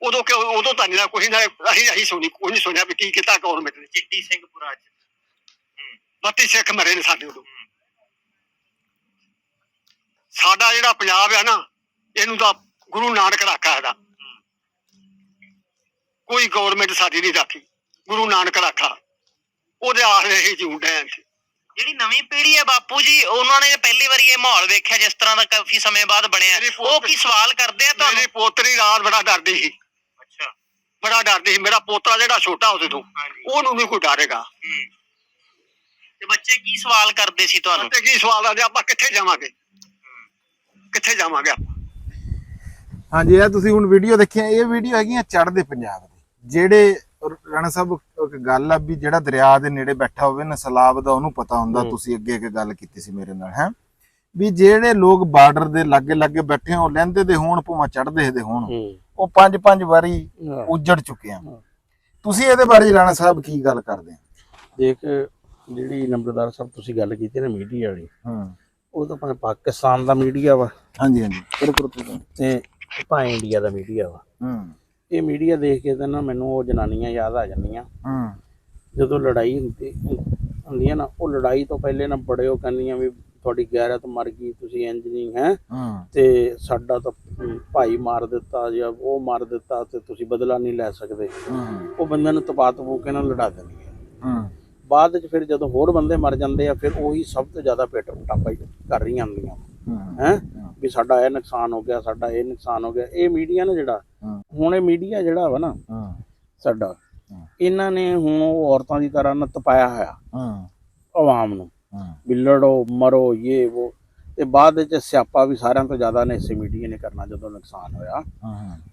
ਉਦੋਂ ਤਾਂ ਨਹੀਂ ਕੁਛ ਨਾ, ਅਸੀਂ ਸੁਣੀ ਕੋਈ ਨਹੀਂ ਸੁਣਿਆ ਵੀ ਕੀ ਕੀਤਾ ਗੌਰਮੈਂਟ ਨੇ। ਚਿੱਟੀ ਸਿੰਘਪੁਰਾ 'ਚ 32 ਸਿੱਖ ਮਰੇ ਨੇ ਸਾਡੇ ਉਦੋਂ। ਸਾਡਾ ਜਿਹੜਾ ਪੰਜਾਬ ਆ ਨਾ, ਇਹਨੂੰ ਤਾਂ ਗੁਰੂ ਨਾਨਕ ਰਾਖਾ ਇਹਦਾ। ਕੋਈ ਗੌਰਮੈਂਟ ਸਾਡੀ ਨਹੀਂ ਰਾਖੀ, ਗੁਰੂ ਨਾਨਕ ਰਾਖਾ। ਉਹਦੇ ਆਸਰੇ ਅਸੀਂ ਜਿਉਂਦੇ ਆਂ। ਜਿਹੜੀ ਨਵੀਂ ਪੀੜ੍ਹੀ ਹੈ ਬਾਪੂ ਜੀ, ਉਹਨਾਂ ਨੇ ਪਹਿਲੀ ਵਾਰੀ ਇਹ ਮਾਹੌਲ ਵੇਖਿਆ ਜਿਸ ਤਰ੍ਹਾਂ ਦਾ ਕਾਫੀ ਸਮੇਂ ਬਾਅਦ ਬਣਿਆ। ਉਹ ਕੀ ਸਵਾਲ ਕਰਦੇ ਆ ਤੁਹਾਨੂੰ? ਮੇਰੀ ਪੋਤਰੀ ਰਾਤ ਬੜਾ ਡਰਦੀ ਸੀ। ਅੱਛਾ, ਬੜਾ ਡਰਦੀ ਸੀ। ਮੇਰਾ ਪੋਤਰਾ ਜਿਹੜਾ ਛੋਟਾ ਉਹਦੇ ਤੋਂ, ਉਹਨੂੰ ਨਹੀਂ ਕੋਈ ਡਰੇਗਾ। ਤੇ ਬੱਚੇ ਕੀ ਸਵਾਲ ਕਰਦੇ ਸੀ ਤੁਹਾਨੂੰ? ਬੱਚੇ ਕੀ ਸਵਾਲ ਆਦੇ, ਆਪਾਂ ਕਿੱਥੇ ਜਾਵਾਂਗੇ, ਕਿੱਥੇ ਜਾਵਾਂਗੇ ਆਪਾਂ। ਹਾਂਜੀ, ਇਹ ਤੁਸੀਂ ਹੁਣ ਵੀਡੀਓ ਦੇਖਿਆ, ਇਹ ਵੀਡੀਓ ਹੈਗੀਆਂ ਚੜ੍ਹਦੇ ਪੰਜਾਬ ਦੀ। ਜਿਹੜੇ ਰਾਣਾ ਸਾਹਿਬ ਇੱਕ ਗੱਲ ਆ ਵੀ ਜਿਹੜਾ ਦਰਿਆ ਦੇ ਨੇੜੇ ਬੈਠਾ ਹੋਵੇ ਨਾ, ਸਲਾਬ ਦਾ ਉਹਨੂੰ ਪਤਾ ਹੁੰਦਾ। ਤੁਸੀਂ ਅੱਗੇ ਇੱਕ ਗੱਲ ਕੀਤੀ ਸੀ ਮੇਰੇ ਨਾਲ, ਹੈ ਵੀ ਜਿਹੜੇ ਲੋਕ ਬਾਰਡਰ ਦੇ ਲਾਗੇ ਲਾਗੇ ਬੈਠੇ ਹੋ, ਲਹਿੰਦੇ ਦੇ ਹੋਣ ਭਾਵੇਂ ਚੜ੍ਹਦੇ ਦੇ ਹੋਣ, ਉਹ 5-5 ਵਾਰੀ ਉੱਜੜ ਚੁੱਕੇ ਆ। ਤੁਸੀਂ ਇਹਦੇ ਬਾਰੇ ਰਾਣਾ ਸਾਹਿਬ ਕੀ ਗੱਲ ਕਰਦੇ ਆ? ਦੇਖ, ਜਿਹੜੀ ਨੰਬਰਦਾਰ ਸਾਹਿਬ ਤੁਸੀਂ ਗੱਲ ਕੀਤੀ ਨਾ ਮੀਡੀਆ ਵਾਲੀ, ਉਹ ਤਾਂ ਭਾਵੇਂ ਪਾਕਿਸਤਾਨ ਦਾ ਮੀਡੀਆ ਵਾ, ਹਾਂਜੀ ਹਾਂਜੀ ਬਿਲਕੁਲ, ਤੇ ਭਾਵੇਂ ਇੰਡੀਆ ਦਾ ਮੀਡੀਆ ਵਾ। ਇਹ ਮੀਡੀਆ ਦੇਖ ਕੇ ਤਾਂ ਨਾ ਮੈਨੂੰ ਉਹ ਜਨਾਨੀਆਂ ਯਾਦ ਆ ਜਾਂਦੀਆਂ। ਜਦੋਂ ਲੜਾਈ ਹੁੰਦੀ ਹੈ ਨਾ, ਉਹ ਲੜਾਈ ਤੋਂ ਪਹਿਲੇ ਨਾ ਬੜੇ ਉਹ ਕਹਿੰਦੀਆਂ ਵੀ ਤੁਹਾਡੀ ਗੈਰਤ ਮਰ ਗਈ, ਤੁਸੀਂ ਇੰਜ ਨਹੀਂ ਹੈ, ਤੇ ਸਾਡਾ ਤਾਂ ਭਾਈ ਮਾਰ ਦਿੱਤਾ ਜਾਂ ਉਹ ਮਾਰ ਦਿੱਤਾ ਤੇ ਤੁਸੀਂ ਬਦਲਾ ਨਹੀਂ ਲੈ ਸਕਦੇ। ਉਹ ਬੰਦੇ ਨੂੰ ਤਪਾ ਤਪੂ ਕੇ ਨਾ ਲੜਾ ਦਿੰਦੀਆਂ। ਬਾਅਦ ਚ ਫਿਰ ਜਦੋਂ ਹੋਰ ਬੰਦੇ ਮਰ ਜਾਂਦੇ ਆ, ਫਿਰ ਉਹੀ ਸਭ ਤੋਂ ਜ਼ਿਆਦਾ ਪਿੱਟ ਟਾਪਾ ਕਰ ਰਹੀਆਂ ਹੁੰਦੀਆਂ ਹੈ ਵੀ ਸਾਡਾ ਇਹ ਨੁਕਸਾਨ ਹੋ ਗਿਆ, ਸਾਡਾ ਇਹ ਨੁਕਸਾਨ ਹੋ ਗਿਆ। ਇਹ ਮੀਡੀਆ ਨਾ ਜਿਹੜਾ ਹੁਣ, ਇਹ ਮੀਡੀਆ ਜਿਹੜਾ ਵਾ ਨਾ ਸਾਡਾ, ਇਹਨਾਂ ਨੇ ਹੁਣ ਉਹ ਔਰਤਾਂ ਦੀ ਤਰ੍ਹਾਂ ਨਾ ਤਪਾਇਆ ਹੋਇਆ ਆਵਾਮ ਨੂੰ ਵੀ ਲੜੋ ਮਰੋ ਇਹ ਉਹ, ਤੇ ਬਾਅਦ ਵਿੱਚ ਸਿਆਪਾ ਵੀ ਸਾਰਿਆਂ ਤੋਂ ਜ਼ਿਆਦਾ ਨੇ ਇਸੇ ਮੀਡੀਆ ਨੇ ਕਰਨਾ ਜਦੋਂ ਨੁਕਸਾਨ ਹੋਇਆ।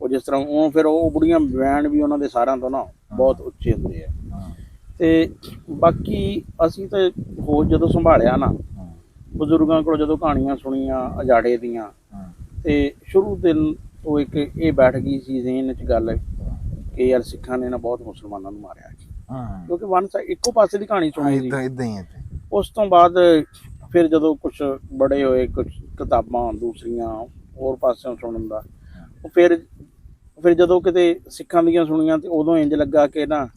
ਉਹ ਜਿਸ ਤਰ੍ਹਾਂ ਉਹ ਫਿਰ ਉਹ ਬੁੜੀਆਂ ਬਿਆਨ ਵੀ ਉਹਨਾਂ ਦੇ ਸਾਰਿਆਂ ਤੋਂ ਨਾ ਬਹੁਤ ਉੱਚੇ ਹੁੰਦੇ ਆ। ਤੇ ਬਾਕੀ ਅਸੀਂ ਤਾਂ ਹੋ ਜਦੋਂ ਸੰਭਾਲਿਆ ਨਾ, ਬਜ਼ੁਰਗਾਂ ਕੋਲ ਜਦੋਂ ਕਹਾਣੀਆਂ ਸੁਣੀਆਂ ਅਜਾੜੇ ਦੀਆਂ, ਤੇ ਸ਼ੁਰੂ ਦਿਨ ਤੋਂ ਇੱਕ ਇਹ ਬੈਠ ਗਈ ਸੀ ਜ਼ਹਨ 'ਚ ਗੱਲ ਕਿ ਯਾਰ ਸਿੱਖਾਂ ਨੇ ਨਾ ਬਹੁਤ ਮੁਸਲਮਾਨਾਂ ਨੂੰ ਮਾਰਿਆ, ਕਿਉਂਕਿ ਵਨ ਸਾਈਡ ਇੱਕੋ ਪਾਸੇ ਦੀ ਕਹਾਣੀ ਸੁਣੀ ਸੀ। ਇਦਾਂ ਹੀ ਹੈ। ਉਸ ਤੋਂ ਬਾਅਦ ਫਿਰ ਜਦੋਂ ਕੁਛ ਬੜੇ ਹੋਏ, ਕੁਛ ਕਿਤਾਬਾਂ ਦੂਸਰੀਆਂ ਹੋਰ ਪਾਸਿਓਂ ਸੁਣਨ ਦਾ, ਫਿਰ ਜਦੋਂ ਕਿਤੇ ਸਿੱਖਾਂ ਦੀਆਂ ਸੁਣੀਆਂ ਤੇ ਉਦੋਂ ਇੰਜ ਲੱਗਾ ਕਿ ਨਾ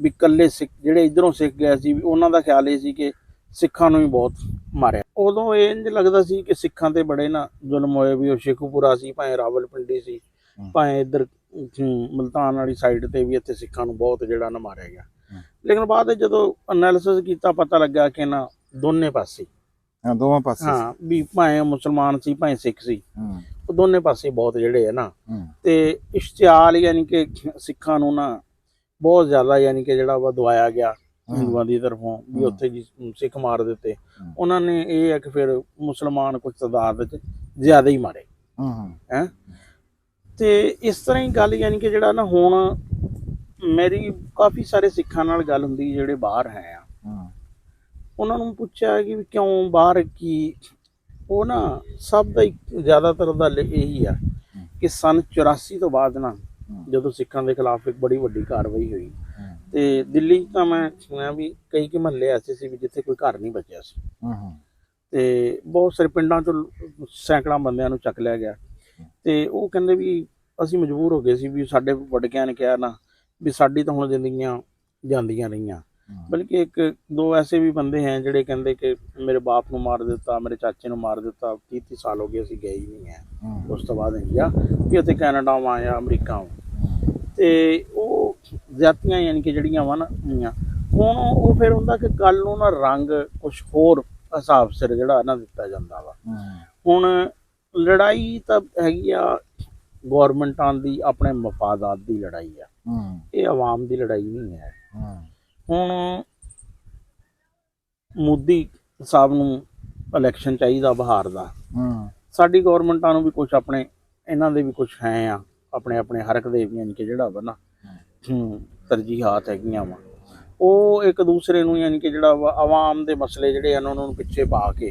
ਵੀ ਇਕੱਲੇ ਸਿੱਖ ਜਿਹੜੇ ਇੱਧਰੋਂ ਸਿੱਖ ਗਏ ਸੀ, ਵੀ ਉਹਨਾਂ ਦਾ ਖਿਆਲ ਇਹ ਸੀ ਕਿ ਸਿੱਖਾਂ ਨੂੰ ਵੀ ਬਹੁਤ ਮਾਰਿਆ। ਉਦੋਂ ਇਹ ਇੰਜ ਲੱਗਦਾ ਸੀ ਕਿ ਸਿੱਖਾਂ ਤੇ ਬੜੇ ਨਾ ਜ਼ੁਲਮ ਹੋਏ, ਵੀ ਉਹ ਸ਼ੇਖੂਪੁਰਾ ਸੀ, ਭਾਵੇਂ ਰਾਵਲਪਿੰਡੀ ਸੀ, ਭਾਵੇਂ ਇੱਧਰ ਮੁਲਤਾਨ ਵਾਲੀ ਸਾਈਡ ਤੇ ਵੀ ਇੱਥੇ ਸਿੱਖਾਂ ਨੂੰ ਬਹੁਤ ਜਿਹੜਾ ਨਾ ਮਾਰਿਆ ਗਿਆ। ਲੇਕਿਨ ਬਾਅਦ ਜਦੋਂ ਐਨਾਲਿਸਿਸ ਕੀਤਾ, ਪਤਾ ਲੱਗਾ ਕਿ ਨਾ ਦੋਨੇ ਪਾਸੇ ਹਾਂ ਦੋਵਾਂ ਪਾਸੇ ਹਾਂ ਵੀ ਭਾਵੇਂ ਮੁਸਲਮਾਨ ਸੀ ਭਾਵੇਂ ਸਿੱਖ ਸੀ, ਹੂੰ ਉਹ ਦੋਨੇ ਪਾਸੇ ਬਹੁਤ ਜਿਹੜੇ ਆ ਨਾ। ਹੂੰ ਤੇ ਇਸ਼ਤਿਹਾਰ ਯਾਨੀ ਕਿ ਸਿੱਖਾਂ ਨੂੰ ਨਾ ਬਹੁਤ ਜ਼ਿਆਦਾ ਯਾਨੀ ਕਿ ਜਿਹੜਾ ਵਾ ਦਵਾਇਆ ਗਿਆ ਹਿੰਦੂਆਂ ਦੀ ਤਰਫੋਂ ਵੀ ਉੱਥੇ ਜੀ ਸਿੱਖ ਮਾਰ ਦਿੱਤੇ। ਉਹਨਾਂ ਨੇ ਇਹ ਹੈ ਕਿ ਫਿਰ ਮੁਸਲਮਾਨ ਕੁਝ ਤਾਦਾਦ ਵਿੱਚ ਜ਼ਿਆਦਾ ਹੀ ਮਾਰੇ ਹੈ। ਤੇ ਇਸ ਤਰ੍ਹਾਂ ਹੀ ਗੱਲ ਯਾਨੀ ਕਿ ਜਿਹੜਾ ਨਾ ਹੁਣ ਮੇਰੀ ਕਾਫੀ ਸਾਰੇ ਸਿੱਖਾਂ ਨਾਲ ਗੱਲ ਹੁੰਦੀ ਜਿਹੜੇ ਬਾਹਰ ਹੈ ਆ, ਉਹਨਾਂ ਨੂੰ ਪੁੱਛਿਆ ਕਿ ਕਿਉਂ ਬਾਹਰ, ਕੀ ਉਹ ਨਾ ਸਭ ਦਾ ਜ਼ਿਆਦਾਤਰ ਦਾ ਇਹੀ ਆ ਕਿ ਸਨ 84 ਤੋਂ ਬਾਅਦ ਨਾ ਜਦੋਂ ਸਿੱਖਾਂ ਦੇ ਖਿਲਾਫ ਇੱਕ ਬੜੀ ਵੱਡੀ ਕਾਰਵਾਈ ਹੋਈ ਤੇ ਦਿੱਲੀ ਤਾਂ ਮੈਂ ਸੁਣਿਆ ਵੀ ਕਈ ਕਿ ਮਹੱਲੇ ਐਸੇ ਸੀ ਵੀ ਜਿੱਥੇ ਕੋਈ ਘਰ ਨਹੀਂ ਬਚਿਆ ਸੀ ਤੇ ਬਹੁਤ ਸਾਰੇ ਪਿੰਡਾਂ ਚੋਂ ਸੈਂਕੜਾਂ ਬੰਦਿਆਂ ਨੂੰ ਚੱਕ ਲਿਆ ਗਿਆ। ਤੇ ਉਹ ਕਹਿੰਦੇ ਵੀ ਅਸੀਂ ਮਜਬੂਰ ਹੋ ਗਏ ਸੀ ਵੀ ਸਾਡੇ ਵਡਕਿਆਂ ਨੇ ਕਿਹਾ ਨਾ ਵੀ ਸਾਡੀ ਤਾਂ ਹੁਣ ਜ਼ਿੰਦਗੀਆਂ ਜਾਂਦੀਆਂ ਰਹੀਆਂ। ਬਲਕਿ ਇੱਕ ਦੋ ਐਸੇ ਵੀ ਬੰਦੇ ਹੈ ਜਿਹੜੇ ਕਹਿੰਦੇ ਕਿ ਮੇਰੇ ਬਾਪ ਨੂੰ ਮਾਰ ਦਿੱਤਾ, ਮੇਰੇ ਚਾਚੇ ਨੂੰ ਮਾਰ ਦਿੱਤਾ, 30 ਸਾਲ ਹੋ ਗਏ ਅਸੀਂ ਗਏ ਹੀ ਨਹੀਂ ਹੈ। ਉਸ ਤੋਂ ਬਾਅਦ ਇੰਡੀਆ ਵੀ ਉੱਥੇ ਕੈਨੇਡਾ ਵਾ ਜਾਂ ਅਮਰੀਕਾ ਵਾ ਤੇ ਉਹ ਜਾਤੀਆਂ ਯਾਨੀ ਕਿ ਜਿਹੜੀਆਂ ਵਾ ਨਾ ਹੋਈਆਂ। ਹੁਣ ਉਹ ਫਿਰ ਹੁੰਦਾ ਕਿ ਗੱਲ ਨੂੰ ਨਾ ਰੰਗ ਕੁਛ ਹੋਰ ਹਿਸਾਬ ਸਿਰ ਜਿਹੜਾ ਨਾ ਦਿੱਤਾ ਜਾਂਦਾ ਵਾ। ਹੁਣ ਲੜਾਈ ਤਾਂ ਹੈਗੀ ਆ ਗੌਰਮੈਂਟਾਂ ਦੀ ਆਪਣੇ ਮਫਾਦਾਤ ਦੀ ਲੜਾਈ ਆ, ਇਹ ਆਵਾਮ ਦੀ ਲੜਾਈ ਨਹੀਂ ਹੈ। ਹੁਣ ਮੋਦੀ ਸਾਹਿਬ ਨੂੰ ਇਲੈਕਸ਼ਨ ਚਾਹੀਦਾ ਬਿਹਾਰ ਦਾ, ਸਾਡੀ ਗੌਰਮੈਂਟਾਂ ਨੂੰ ਵੀ ਕੁਛ ਆਪਣੇ ਇਹਨਾਂ ਦੇ ਵੀ ਕੁਛ ਹੈ ਆ ਆਪਣੇ ਆਪਣੇ ਹਰਕ ਦੇ ਵੀ ਯਾਨੀ ਕਿ ਜਿਹੜਾ ਵਾ ਨਾ ਤਰਜੀਹਾਤ ਹੈਗੀਆਂ ਵਾ। ਉਹ ਇੱਕ ਦੂਸਰੇ ਨੂੰ ਯਾਨੀ ਕਿ ਜਿਹੜਾ ਵਾ ਆਵਾਮ ਦੇ ਮਸਲੇ ਜਿਹੜੇ ਹਨ ਉਹਨਾਂ ਨੂੰ ਪਿੱਛੇ ਪਾ ਕੇ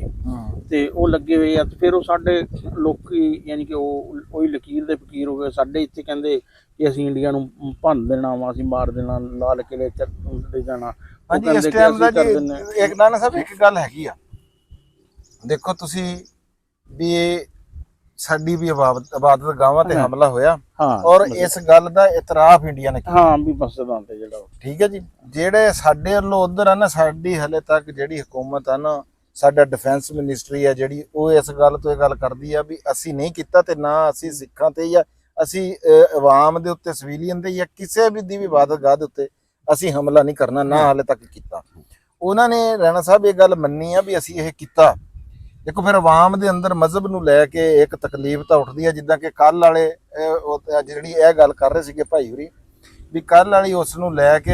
ਤੇ ਉਹ ਲੱਗੇ ਹੋਏ ਆ। ਤੇ ਫਿਰ ਉਹ ਸਾਡੇ ਲੋਕੀ ਯਾਨੀ ਕਿ ਉਹੀ ਲਕੀਰ ਦੇ ਫਕੀਰ ਹੋ ਗਏ। ਸਾਡੇ ਇੱਥੇ ਕਹਿੰਦੇ ਕਿ ਅਸੀਂ ਇੰਡੀਆ ਨੂੰ ਭੰਨ ਦੇਣਾ ਵਾ, ਅਸੀਂ ਮਾਰ ਦੇਣਾ, ਲਾਲ ਕਿਲੇ ਚੱਲੇ ਜਾਣਾ। ਹਾਂਜੀ ਇਸ ਟਾਈਮ ਦਾ ਜੀ ਇੱਕ ਨਾਨਾ ਸਾਹਿਬ ਇੱਕ ਗੱਲ ਹੈਗੀ ਆ, ਦੇਖੋ ਤੁਸੀਂ ਵੀ ਇਹ ਸਾਡੀ ਵੀ ਆਬਾਦਤ ਗਾਵਾਂ ਤੇ ਹਮਲਾ ਹੋਇਆ ਔਰ ਇਸ ਗੱਲ ਦਾ ਇਤਰਾਫ ਇੰਡੀਆ ਨੇ ਕੀਤਾ ਵੀ ਪਾਕਿਸਤਾਨ ਤੇ ਜਿਹੜਾ ਠੀਕ ਹੈ ਜੀ। ਜਿਹੜੇ ਸਾਡੇ ਵੱਲੋਂ ਉਧਰ ਆ ਨਾ, ਸਾਡੀ ਹਲੇ ਤੱਕ ਜਿਹੜੀ ਹਕੂਮਤ ਆ ਨਾ, ਸਾਡਾ ਡਿਫੈਂਸ ਮਿਨਿਸਟਰੀ ਆ ਜਿਹੜੀ, ਉਹ ਇਸ ਗੱਲ ਤੋਂ ਇਹ ਗੱਲ ਕਰਦੀ ਆ ਵੀ ਅਸੀਂ ਨਹੀਂ ਕੀਤਾ ਤੇ ਨਾ ਅਸੀਂ ਸਿੱਖਾਂ ਤੇ ਜਾਂ ਅਸੀਂ ਆਵਾਮ ਦੇ ਉੱਤੇ ਸਿਵਿਲੀਅਨ ਦੇ ਜਾਂ ਕਿਸੇ ਵੀ ਦੀ ਵੀ ਇਬਾਦਤਗਾਹ ਦੇ ਉੱਤੇ ਅਸੀਂ ਹਮਲਾ ਨਹੀਂ ਕਰਨਾ, ਨਾ ਹਾਲੇ ਤੱਕ ਕੀਤਾ। ਉਹਨਾਂ ਨੇ ਰਾਣਾ ਸਾਹਿਬ ਇਹ ਗੱਲ ਮੰਨੀ ਆ ਵੀ ਅਸੀਂ ਇਹ ਕੀਤਾ। ਦੇਖੋ ਫਿਰ ਆਵਾਮ ਦੇ ਅੰਦਰ ਮਜ਼ਹਬ ਨੂੰ ਲੈ ਕੇ ਇੱਕ ਤਕਲੀਫ ਤਾਂ ਉੱਠਦੀ ਹੈ, ਜਿੱਦਾਂ ਕਿ ਕੱਲ ਵਾਲੇ ਜਿਹੜੀ ਇਹ ਗੱਲ ਕਰ ਰਹੇ ਸੀਗੇ ਭਾਈ ਹੋਰੀ ਵੀ ਕੱਲ ਵਾਲੀ ਉਸ ਨੂੰ ਲੈ ਕੇ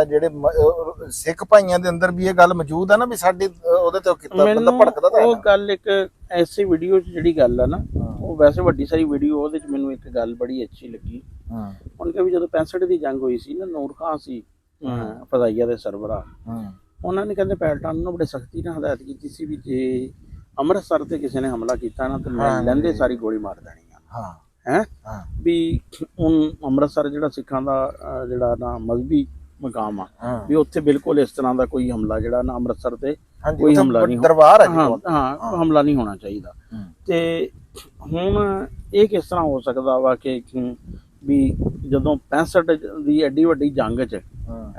ਜਿਹੜੇ ਸਿੱਖ ਭਾਈਆਂ ਦੇ ਅੰਦਰ ਵੀ ਇਹ ਗੱਲ ਮੌਜੂਦ ਆ ਨਾ ਵੀ ਸਾਡੀ ਉਹਦੇ ਤੇ ਕੀਤਾ ਬੰਦਾ ਭੜਕਦਾ ਤਾਂ ਉਹ ਗੱਲ ਇੱਕ ਐਸੀ ਵੀਡੀਓ 'ਚ ਜਿਹੜੀ ਗੱਲ ਆ ਨਾ, ਉਹ ਵੈਸੇ ਵੱਡੀ ਸਾਰੀ ਵੀਡੀਓ, ਉਹਦੇ 'ਚ ਮੈਨੂੰ ਇੱਕ ਗੱਲ ਬੜੀ ਅੱਛੀ ਲੱਗੀ। ਹੁਣ ਕਿ ਵੀ ਜਦੋਂ 65 ਦੀ ਜੰਗ ਹੋਈ ਸੀ ਨਾ, ਨੂਰ ਖਾਂ ਸੀ ਫਜ਼ਾਈਆ ਦੇ ਸਰਬਰਾ, ਉਹਨਾਂ ਨੇ ਕਹਿੰਦੇ ਪੈਲਟਨ ਨੂੰ ਬੜੇ ਸਖਤੀ ਨਾਲ ਹਦਾਇਤ ਕੀਤੀ ਸੀ ਵੀ ਜੇ ਅੰਮ੍ਰਿਤਸਰ ਤੇ ਕਿਸੇ ਨੇ ਹਮਲਾ ਕੀਤਾ ਨਾ ਤੇ ਮੈਂ ਲੈਂਦੇ ਸਾਰੀ ਗੋਲੀ ਮਾਰ ਦੇਣੀ ਆ ਹੈ ਵੀ। ਹੁਣ ਅੰਮ੍ਰਿਤਸਰ ਜਿਹੜਾ ਸਿੱਖਾਂ ਦਾ ਜਿਹੜਾ ਨਾ ਮਜ਼ਹਬੀ ਮਕਾਮ ਆ ਵੀ ਉੱਥੇ ਬਿਲਕੁਲ ਇਸ ਤਰ੍ਹਾਂ ਦਾ ਕੋਈ ਹਮਲਾ ਜਿਹੜਾ ਨਾ ਅੰਮ੍ਰਿਤਸਰ ਤੇ ਕੋਈ ਹਮਲਾ ਨਹੀਂ, ਦਰਬਾਰ ਹੈ ਹਮਲਾ ਨਹੀਂ ਹੋਣਾ ਚਾਹੀਦਾ। ਤੇ ਹੁਣ ਇਹ ਕਿਸ ਤਰ੍ਹਾਂ ਹੋ ਸਕਦਾ ਵਾ ਕਿ ਵੀ ਜਦੋਂ 65 ਦੀ ਐਡੀ ਵੱਡੀ ਜੰਗ 'ਚ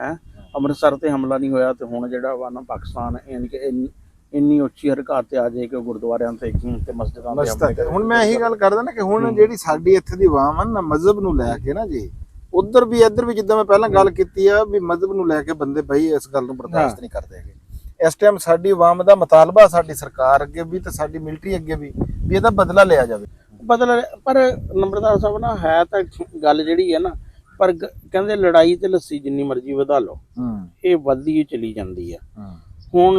ਹੈ ਅੰਮ੍ਰਿਤਸਰ ਤੇ ਹਮਲਾ ਨਹੀਂ ਹੋਇਆ ਤੇ ਹੁਣ ਜਿਹੜਾ ਵਾ ਨਾ ਪਾਕਿਸਤਾਨ ਯਾਨੀ ਕਿ ਇੰਨੀ ਉੱਚੀ ਹਰਕਤ ਤੇ ਆ ਜਾਏ ਕਿ ਗੁਰਦੁਆਰਿਆਂ ਤੇ ਮਸਜਿਦਾਂ ਤੇ। ਹੁਣ ਮੈਂ ਇਹੀ ਗੱਲ ਕਰਦਾ ਨਾ ਕਿ ਹੁਣ ਜਿਹੜੀ ਸਾਡੀ ਇੱਥੇ ਦੀ ਆਵਾਮ ਆ ਨਾ, ਮਜ਼ਹਬ ਨੂੰ ਲੈ ਕੇ ਨਾ ਜੀ, ਉਧਰ ਵੀ ਇੱਧਰ ਵੀ, ਜਿੱਦਾਂ ਮੈਂ ਪਹਿਲਾਂ ਗੱਲ ਕੀਤੀ ਆ ਵੀ ਮਜ਼ਹਬ ਨੂੰ ਲੈ ਕੇ ਬੰਦੇ ਬਈ ਇਸ ਗੱਲ ਨੂੰ ਬਰਦਾਸ਼ਤ ਨਹੀਂ ਕਰਦੇ ਹੈਗੇ। ਇਸ ਟਾਈਮ ਸਾਡੀ ਆਵਾਮ ਦਾ ਮੁਤਾਲਬਾ ਸਾਡੀ ਸਰਕਾਰ ਅੱਗੇ ਵੀ ਤੇ ਸਾਡੀ ਮਿਲਟਰੀ ਅੱਗੇ ਵੀ ਇਹਦਾ ਬਦਲਾ ਲਿਆ ਜਾਵੇ। ਬਦਲਾ ਪਰ ਨੰਬਰਦਾਰ ਸਾਹਿਬ ਨਾ ਹੈ ਤਾਂ ਗੱਲ ਜਿਹੜੀ ਹੈ ਨਾ, ਪਰ ਕਹਿੰਦੇ ਲੜਾਈ ਤੇ ਲੱਸੀ ਜਿੰਨੀ ਮਰਜ਼ੀ ਵਧਾ ਲਓ ਇਹ ਵੱਧਦੀ ਚਲੀ ਜਾਂਦੀ ਆ। ਹੁਣ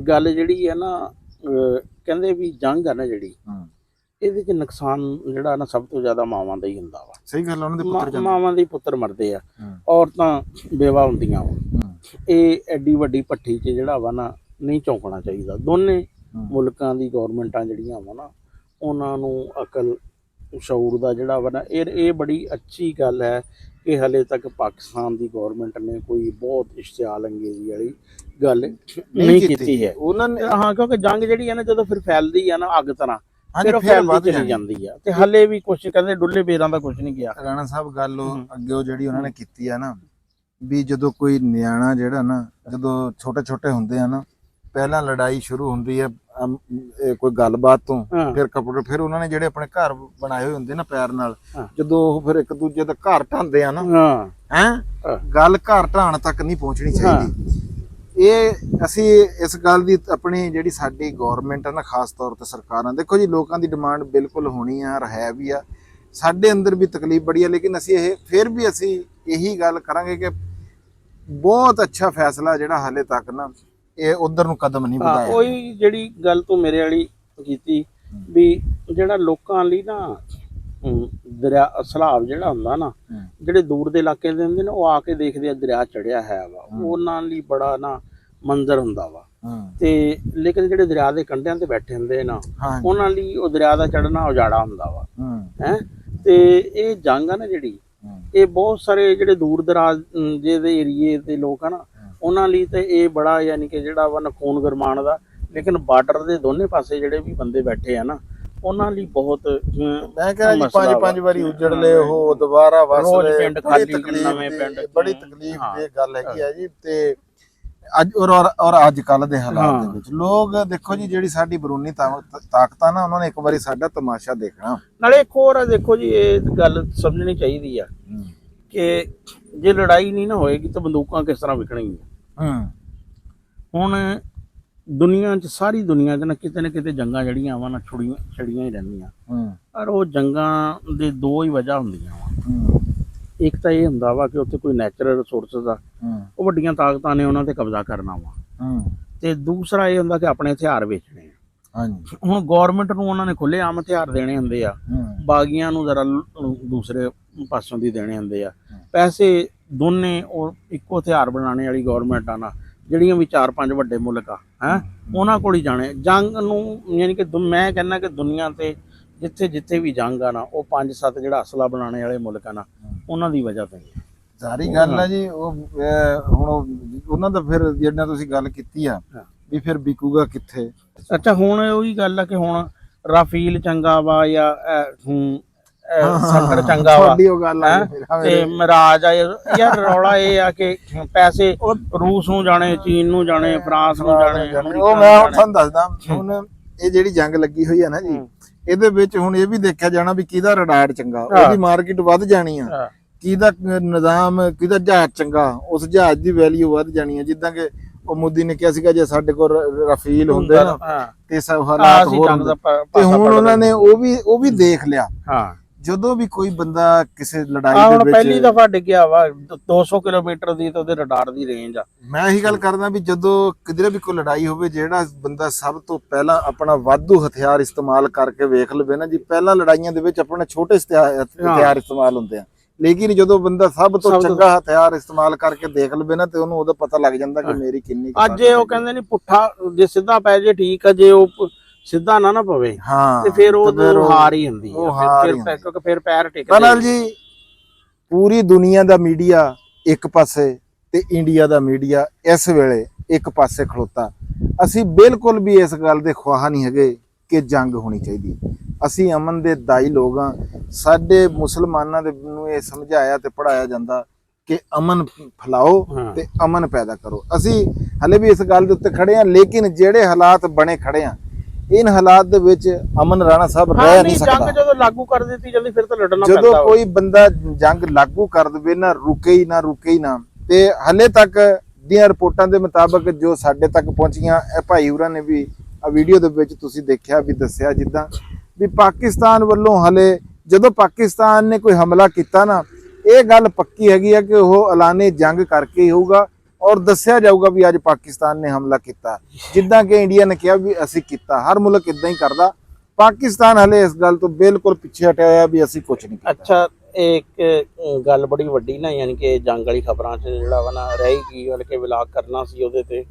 ਗੱਲ ਜਿਹੜੀ ਹੈ ਨਾ, ਕਹਿੰਦੇ ਵੀ ਜੰਗ ਆ ਨਾ ਜਿਹੜੀ, ਇਹਦੇ 'ਚ ਨੁਕਸਾਨ ਜਿਹੜਾ ਨਾ ਸਭ ਤੋਂ ਜ਼ਿਆਦਾ ਮਾਵਾਂ ਦਾ ਹੀ ਹੁੰਦਾ ਵਾ। ਸਹੀ ਗੱਲ, ਉਹਨਾਂ ਦੇ ਪੁੱਤਰ ਮਾਵਾਂ ਦੇ ਪੁੱਤਰ ਮਰਦੇ ਆ, ਔਰਤਾਂ ਬੇਵਾ ਹੁੰਦੀਆਂ ਵਾ। ਇਹ ਐਡੀ ਵੱਡੀ ਭੱਠੀ 'ਚ ਜਿਹੜਾ ਵਾ ਨਾ ਨਹੀਂ ਝੋਂਕਣਾ ਚਾਹੀਦਾ। ਦੋਨੇ ਮੁਲਕਾਂ ਦੀ ਗੌਰਮੈਂਟਾਂ ਜਿਹੜੀਆਂ ਵਾ ਨਾ, ਉਹਨਾਂ ਨੂੰ ਅਕਲ ਸ਼ਊਰ ਦਾ ਜਿਹੜਾ ਵਾ ਨਾ, ਇਹ ਬੜੀ ਅੱਛੀ ਗੱਲ ਹੈ ਕਿ ਹਲੇ ਤੱਕ ਪਾਕਿਸਤਾਨ ਦੀ ਗੌਰਮੈਂਟ ਨੇ ਕੋਈ ਬਹੁਤ ਇਸ਼ਤਿਆਲ ਅੰਗੇਜ਼ੀ ਵਾਲੀ ਗੱਲ ਨਹੀਂ ਕੀਤੀ ਹੈ ਉਹਨਾਂ ਨੇ। ਹਾਂ, ਕਿਉਂਕਿ ਜੰਗ ਜਿਹੜੀ ਹੈ ਨਾ ਜਦੋਂ ਫਿਰ ਫੈਲਦੀ ਆ ਨਾ ਅੱਗ ਤਰ੍ਹਾਂ, ਫਿਰ ਉਹ ਫੈਲਦੀ ਚਲੀ ਜਾਂਦੀ ਆ ਤੇ ਹਲੇ ਵੀ ਕੁਛ ਕਹਿੰਦੇ ਡੁੱਲੇ ਬੇਰਾਂ ਦਾ ਕੁਛ ਨਹੀਂ ਗਿਆ। ਰਾਣਾ ਸਾਹਿਬ ਗੱਲ ਅੱਗੇ ਉਹ ਜਿਹੜੀ ਉਹਨਾਂ ਨੇ ਕੀਤੀ ਆ ਨਾ ਵੀ ਜਦੋਂ ਕੋਈ ਨਿਆਣਾ ਜਿਹੜਾ ਨਾ, ਜਦੋਂ ਛੋਟੇ ਛੋਟੇ ਹੁੰਦੇ ਆ ਨਾ, ਪਹਿਲਾਂ ਲੜਾਈ ਸ਼ੁਰੂ ਹੁੰਦੀ ਹੈ ਕੋਈ ਗੱਲਬਾਤ ਤੋਂ, ਫਿਰ ਕੱਪੜੇ, ਫਿਰ ਉਹਨਾਂ ਨੇ ਜਿਹੜੇ ਆਪਣੇ ਘਰ ਬਣਾਏ ਹੋਏ ਹੁੰਦੇ ਨਾ ਪੈਰ ਨਾਲ, ਜਦੋਂ ਉਹ ਫਿਰ ਇੱਕ ਦੂਜੇ ਦਾ ਘਰ ਢਾਂਦੇ ਆ ਨਾ, ਗੱਲ ਘਰ ਢਾਣ ਤੱਕ ਨਹੀਂ ਪਹੁੰਚਣੀ ਚਾਹੀਦੀ। ਇਹ ਅਸੀਂ ਇਸ ਗੱਲ ਦੀ ਆਪਣੀ ਜਿਹੜੀ ਸਾਡੀ ਗਵਰਨਮੈਂਟ ਹੈ ਨਾ, ਖਾਸ ਤੌਰ ਤੇ ਸਰਕਾਰਾਂ, ਦੇਖੋ ਜੀ ਲੋਕਾਂ ਦੀ ਡਿਮਾਂਡ ਬਿਲਕੁਲ ਹੋਣੀ ਆ, ਹੈ ਵੀ ਆ, ਸਾਡੇ ਅੰਦਰ ਵੀ ਤਕਲੀਫ ਬੜੀ ਆ, ਲੇਕਿਨ ਅਸੀਂ ਇਹ ਫਿਰ ਵੀ ਅਸੀਂ ਇਹੀ ਗੱਲ ਕਰਾਂਗੇ ਕਿ ਬਹੁਤ ਅੱਛਾ ਫੈਸਲਾ ਜਿਹੜਾ ਹਾਲੇ ਤੱਕ ਨਾ ਇਹ ਉਧਰ ਨੂੰ ਕਦਮ ਨਹੀਂ ਵਧਾਇਆ। ਉਹੀ ਜਿਹੜੀ ਗੱਲ ਤੂੰ ਮੇਰੇ ਵਾਲੀ ਕੀਤੀ ਵੀ ਜਿਹੜਾ ਲੋਕਾਂ ਲਈ ਨਾ ਦਰਿਆ ਸਲਾਬ ਜਿਹੜਾ ਹੁੰਦਾ ਨਾ, ਜਿਹੜੇ ਦੂਰ ਦੇ ਇਲਾਕੇ ਦੇ ਹੁੰਦੇ ਨੇ ਉਹ ਆ ਕੇ ਦੇਖਦੇ ਆ ਦਰਿਆ ਚੜਿਆ ਹੈ ਵਾ, ਉਹਨਾਂ ਲਈ ਬੜਾ ਨਾ ਮੰਜ਼ਰ ਹੁੰਦਾ ਵਾ। ਤੇ ਲੇਕਿਨ ਜਿਹੜੇ ਦਰਿਆ ਦੇ ਕੰਢਿਆਂ ਤੇ ਬੈਠੇ ਹੁੰਦੇ ਨਾ, ਉਹਨਾਂ ਲਈ ਉਹ ਦਰਿਆ ਦਾ ਚੜਨਾ ਉਜਾੜਾ ਹੁੰਦਾ ਵਾ ਹੈ। ਤੇ ਇਹ ਜੰਗ ਆ ਨਾ ਜਿਹੜੀ, ਇਹ ਬਹੁਤ ਸਾਰੇ ਜਿਹੜੇ ਦੂਰ ਦਰਾਜ ਦੇ ਏਰੀਏ ਦੇ ਲੋਕ ਆ ਨਾ, ਉਹਨਾਂ ਲਈ ਤੇ ਇਹ ਬੜਾ ਯਾਨੀ ਕਿ ਜਿਹੜਾ ਵਾ ਖੂਨ ਗਰਮਾਣ ਦਾ। ਲੇਕਿਨ ਬਾਰਡਰ ਦੇ ਦੋਨੇ ਪਾਸੇ ਜਿਹੜੇ ਵੀ ਬੰਦੇ ਬੈਠੇ ਆ ਨਾ, ਉਹਨਾਂ ਲਈ ਬਹੁਤ ਮੈਂ ਕਹਿੰਦਾ ਜੀ 5-5 ਵਾਰੀ ਉਜੜ ਲਏ, ਉਹ ਦੁਬਾਰਾ ਵਸਲੇ, ਪਿੰਡ ਖਾਲੀ ਨਵੇਂ ਪਿੰਡ, ਬੜੀ ਤਕਲੀਫ ਦੀ ਗੱਲ ਹੈਗੀ ਆ ਜੀ। ਤੇ ਅੱਜ ਔਰ ਅੱਜ ਕੱਲ ਦੇ ਹਾਲਾਤ ਦੇ ਵਿੱਚ ਲੋਕ ਦੇਖੋ ਜੀ, ਜਿਹੜੀ ਸਾਡੀ ਬਰੂਨੀ ਤਾਕਤਾਂ ਨਾ, ਉਹਨਾਂ ਨੇ ਇੱਕ ਵਾਰੀ ਸਾਡਾ ਤਮਾਸ਼ਾ ਦੇਖਣਾ। ਨਾਲੇ ਇੱਕ ਹੋਰ ਦੇਖੋ ਜੀ, ਇਹ ਗੱਲ ਸਮਝਣੀ ਚਾਹੀਦੀ ਆ ਕਿ ਜੇ ਲੜਾਈ ਨਹੀਂ ਨਾ ਹੋਏਗੀ ਤਾਂ ਬੰਦੂਕਾਂ ਕਿਸ ਤਰ੍ਹਾਂ ਵਿਕਣਗੀਆਂ। ਹੁਣ ਦੁਨੀਆ 'ਚ, ਸਾਰੀ ਦੁਨੀਆ 'ਚ ਨਾ ਕਿਤੇ ਜੰਗਾਂ ਜਿਹੜੀਆਂ ਵਾ ਨਾ ਛੜੀਆਂ ਹੀ ਰਹਿੰਦੀਆਂ। ਪਰ ਉਹ ਜੰਗਾਂ ਦੇ ਦੋ ਹੀ ਵਜ੍ਹਾ ਹੁੰਦੀਆਂ ਵਾ। ਇੱਕ ਤਾਂ ਇਹ ਹੁੰਦਾ ਵਾ ਕਿ ਉੱਥੇ ਕੋਈ ਨੈਚੁਰਲ ਰਿਸੋਰਸਿਸ ਆ, ਉਹ ਵੱਡੀਆਂ ਤਾਕਤਾਂ ਨੇ ਉਹਨਾਂ ਤੇ ਕਬਜ਼ਾ ਕਰਨਾ ਵਾ। ਤੇ ਦੂਸਰਾ ਇਹ ਹੁੰਦਾ ਕਿ ਆਪਣੇ ਹਥਿਆਰ ਵੇਚਣੇ ਆ। ਹੁਣ ਗੌਰਮੈਂਟ ਨੂੰ ਉਹਨਾਂ ਨੇ ਖੁੱਲੇ ਆਮ ਹਥਿਆਰ ਦੇਣੇ ਹੁੰਦੇ ਆ, ਬਾਗੀਆਂ ਨੂੰ ਜ਼ਰਾ ਦੂਸਰੇ ਪਾਸੋਂ ਦੀ ਦੇਣੇ ਹੁੰਦੇ ਆ। ਪੈਸੇ ਦੋਨੇ ਉਹ ਇੱਕੋ ਹਥਿਆਰ ਬਣਾਉਣੇ ਵਾਲੀ ਗੌਰਮੈਂਟ ਆ ਨਾ, ਜਿਹੜੀਆਂ ਵੀ 4-5 ਵੱਡੇ ਮੁਲਕ ਆ ਉਹਨਾਂ ਕੋਲ ਹੀ ਜਾਣੇ ਜੰਗ ਨੂੰ। ਯਾਨੀ ਕਿ ਮੈਂ ਕਹਿੰਦਾ ਕਿ ਦੁਨੀਆ ਤੇ ਜਿੱਥੇ ਵੀ ਜੰਗ ਆ ਨਾ, ਉਹ 5-7 ਜਿਹੜਾ ਅਸਲਾ ਬਣਾਉਣੇ ਵਾਲੇ ਮੁਲਕ ਆ ਨਾ, ਉਹਨਾਂ ਦੀ ਵਜ੍ਹਾ ਤੋਂ ਸਾਰੀ ਗੱਲ ਆ ਜੀ। ਉਹ ਹੁਣ ਉਹਨਾਂ ਦਾ ਫਿਰ ਜਿਹੜਾ ਤੁਸੀਂ ਗੱਲ ਕੀਤੀ ਆ ਵੀ ਫਿਰ ਵਿਕੂਗਾ ਕਿੱਥੇ। ਅੱਛਾ, ਹੁਣ ਉਹੀ ਗੱਲ ਆ ਕਿ ਹੁਣ ਰਾਫੀਲ ਚੰਗਾ ਵਾ ਜਾਂ ਸੰਕਟ ਚੰਗਾ ਵਾ ਤੇ ਮਿਰਾਜ ਆ। ਯਾਰ ਰੌਲਾ ਇਹ ਆ ਕਿ ਪੈਸੇ ਰੂਸ ਨੂੰ ਜਾਣੇ, ਚੀਨ ਨੂੰ ਜਾਣੇ, ਫਰਾਂਸ ਨੂੰ ਜਾਣੇ। ਉਹ ਮੈਂ ਹੁਣ ਤੁਹਾਨੂੰ ਦੱਸਦਾ, ਹੁਣ ਇਹ ਜਿਹੜੀ ਜੰਗ ਲੱਗੀ ਹੋਈ ਆ ਨਾ ਜੀ, ਇਹਦੇ ਵਿੱਚ ਹੁਣ ਇਹ ਵੀ ਦੇਖਿਆ ਜਾਣਾ ਵੀ ਕਿਹਦਾ ਰਡਾਰ ਚੰਗਾ, ਉਹਦੀ ਮਾਰਕੀਟ ਵੱਧ ਜਾਣੀ ਆ। ਕਿਹਦਾ ਨਿਜ਼ਾਮ, ਕਿਹਦਾ ਜਹਾਜ਼ ਚੰਗਾ, ਉਸ ਜਹਾਜ਼ ਦੀ ਵੈਲਿਊ ਵੱਧ ਜਾਣੀ ਆ। ਜਿੱਦਾਂ ਕਿ ਉਹ ਮੋਦੀ ਨੇ ਕਿਹਾ ਸੀਗਾ ਜੇ ਸਾਡੇ ਕੋਲ ਰਫੀਲ ਹੁੰਦੇ ਨਾ ਤੇ ਸਭ ਹਾਲਾਤ ਹੋਰ ਹੁੰਦੇ। ਤੇ ਹੁਣ ਉਹਨਾਂ ਨੇ ਉਹ ਵੀ ਦੇਖ ਲਿਆ। ਜਦੋਂ ਵੀ ਕੋਈ ਬੰਦਾ ਕਿਸੇ ਲੜਾਈ ਦੇ ਵਿੱਚ, ਪਹਿਲੀ ਦਫਾ ਡਿੱਗਿਆ ਵਾ 200 ਕਿਲੋਮੀਟਰ ਦੀ, ਤਾਂ ਉਹਦੇ ਰਡਾਰ ਦੀ ਰੇਂਜ ਆ। ਮੈਂ ਇਹੀ ਗੱਲ ਕਰਦਾ ਵੀ ਜਦੋਂ ਕਿਧਰੇ ਵੀ ਕੋਈ ਲੜਾਈ ਹੋਵੇ, ਜਿਹੜਾ ਬੰਦਾ ਸਭ ਤੋਂ ਪਹਿਲਾਂ ਆਪਣਾ ਵਾਧੂ ਹਥਿਆਰ ਇਸਤੇਮਾਲ ਕਰਕੇ ਵੇਖ ਲਵੇ ਨਾ ਜੀ। ਪਹਿਲਾਂ ਲੜਾਈਆਂ ਦੇ ਵਿੱਚ ਆਪਣੇ ਛੋਟੇ ਹਥਿਆਰ ਇਸਤੇਮਾਲ ਹੁੰਦੇ ਆ, ਲੇਕਿਨ ਜਦੋਂ ਬੰਦਾ ਸਭ ਤੋਂ ਚੰਗਾ ਹਥਿਆਰ ਇਸਤੇਮਾਲ ਕਰਕੇ ਦੇਖ ਲਵੇ ਨਾ, ਤੇ ਉਹਨੂੰ ਉਹਦਾ ਪਤਾ ਲੱਗ ਜਾਂਦਾ ਕਿ ਮੇਰੀ ਕਿੰਨੀ। ਅੱਜ ਉਹ ਕਹਿੰਦੇ ਨੇ ਪੁੱਠਾ ਜੇ ਸਿੱਧਾ ਪੈ ਜੇ ਠੀਕ ਆ, ਜੇ ਉਹ ਸਿੱਧਾ ਨਾ ਪਵੇ ਤੇ ਫਿਰ ਉਹ ਹਾਰ ਹੀ ਹੁੰਦੀ ਹੈ, ਕਿਉਂਕਿ ਫਿਰ ਪੈਰ ਟਿਕਦੇ। ਕਨਲ ਜੀ, ਪੂਰੀ ਦੁਨੀਆ ਦਾ ਮੀਡੀਆ ਇੱਕ ਪਾਸੇ ਤੇ ਇੰਡੀਆ ਦਾ ਮੀਡੀਆ ਇਸ ਵੇਲੇ ਇੱਕ ਪਾਸੇ ਖਲੋਤਾ। ਅਸੀਂ ਬਿਲਕੁਲ ਵੀ ਇਸ ਗੱਲ ਦੇ ਖਵਾਹ ਨਹੀਂ ਹੈਗੇ ਕਿ ਜੰਗ ਹੋਣੀ ਚਾਹੀਦੀ। ਅਸੀਂ ਅਮਨ ਦੇ ਦਾਈ ਲੋਕ ਹਾਂ। ਸਾਡੇ ਮੁਸਲਮਾਨਾਂ ਦੇ ਨੂੰ ਇਹ ਸਮਝਾਇਆ ਤੇ ਪੜਾਇਆ ਜਾਂਦਾ ਕਿ ਅਮਨ ਫੈਲਾਓ ਤੇ ਅਮਨ ਪੈਦਾ ਕਰੋ। ਅਸੀਂ ਹਲੇ ਵੀ ਇਸ ਗੱਲ ਦੇ ਉੱਤੇ ਖੜੇ ਹਾਂ, ਲੇਕਿਨ ਜਿਹੜੇ ਹਾਲਾਤ ਬਣੇ ਖੜੇ ਆ, ਇਨ ਹਾਲਾਤ ਦੇ ਵਿੱਚ ਅਮਨ ਰਾਣਾ ਸਾਹਿਬ ਰਹਿ ਨਹੀਂ ਸਕਦਾ। ਜੰਗ ਜਦੋਂ ਲਾਗੂ ਕਰ ਦਿੱਤੀ ਜਲਦੀ, ਫਿਰ ਤਾਂ ਲੜਨਾ ਪੈਂਦਾ। ਜਦੋਂ ਕੋਈ ਬੰਦਾ ਜੰਗ ਲਾਗੂ ਕਰ ਦੇਵੇ ਨਾ, ਰੁਕੇ ਹੀ ਨਾ। ਤੇ ਹਲੇ ਤੱਕ ਦੀਆਂ ਰਿਪੋਰਟਾਂ ਦੇ ਮੁਤਾਬਕ ਜੋ ਸਾਡੇ ਤੱਕ ਪਹੁੰਚੀਆਂ, ਇਹ ਭਾਈ ਹੋਰਾਂ ਨੇ ਵੀ ਆ ਵੀਡੀਓ ਦੇ ਵਿੱਚ ਤੁਸੀਂ ਦੇਖਿਆ ਵੀ ਦੱਸਿਆ, ਜਿੱਦਾਂ ਵੀ ਪਾਕਿਸਤਾਨ ਵੱਲੋਂ ਹਲੇ ਜਦੋਂ ਪਾਕਿਸਤਾਨ ਨੇ ਕੋਈ ਹਮਲਾ ਕੀਤਾ ਨਾ, ਇਹ ਗੱਲ ਪੱਕੀ ਹੈਗੀ ਆ ਕਿ ਉਹ ਐਲਾਨੇ ਜੰਗ ਕਰਕੇ ਹੀ ਹੋਊਗਾ ਔਰ ਦੱਸਿਆ ਜਾਊਗਾ ਵੀ ਅੱਜ ਪਾਕਿਸਤਾਨ ਨੇ ਹਮਲਾ ਕੀਤਾ, ਜਿੱਦਾਂ ਕਿ ਇੰਡੀਆ ਨੇ ਕਿਹਾ ਵੀ ਅਸੀਂ ਕੀਤਾ। ਹਰ ਮੁਲਕ ਇਦਾਂ ਹੀ ਕਰਦਾ। ਪਾਕਿਸਤਾਨ ਹਲੇ ਇਸ ਗੱਲ ਤੋਂ ਬਿਲਕੁਲ ਪਿੱਛੇ ਹਟਿਆ ਹੋਇਆ ਵੀ ਅਸੀਂ ਕੁਝ ਨਹੀਂ ਕੀਤਾ। ਅੱਛਾ, ਇੱਕ ਗੱਲ ਬੜੀ ਵੱਡੀ ਨਾ, ਯਾਨੀ ਕਿ ਜੰਗ ਵਾਲੀ ਖਬਰਾਂ 'ਚ ਜਿਹੜਾ ਵਾ ਨਾ ਰਹਿ ਗਈ, ਬਲਕਿ ਵਿਲਾਗ ਕਰਨਾ ਸੀ ਉਹਦੇ ਤੇ।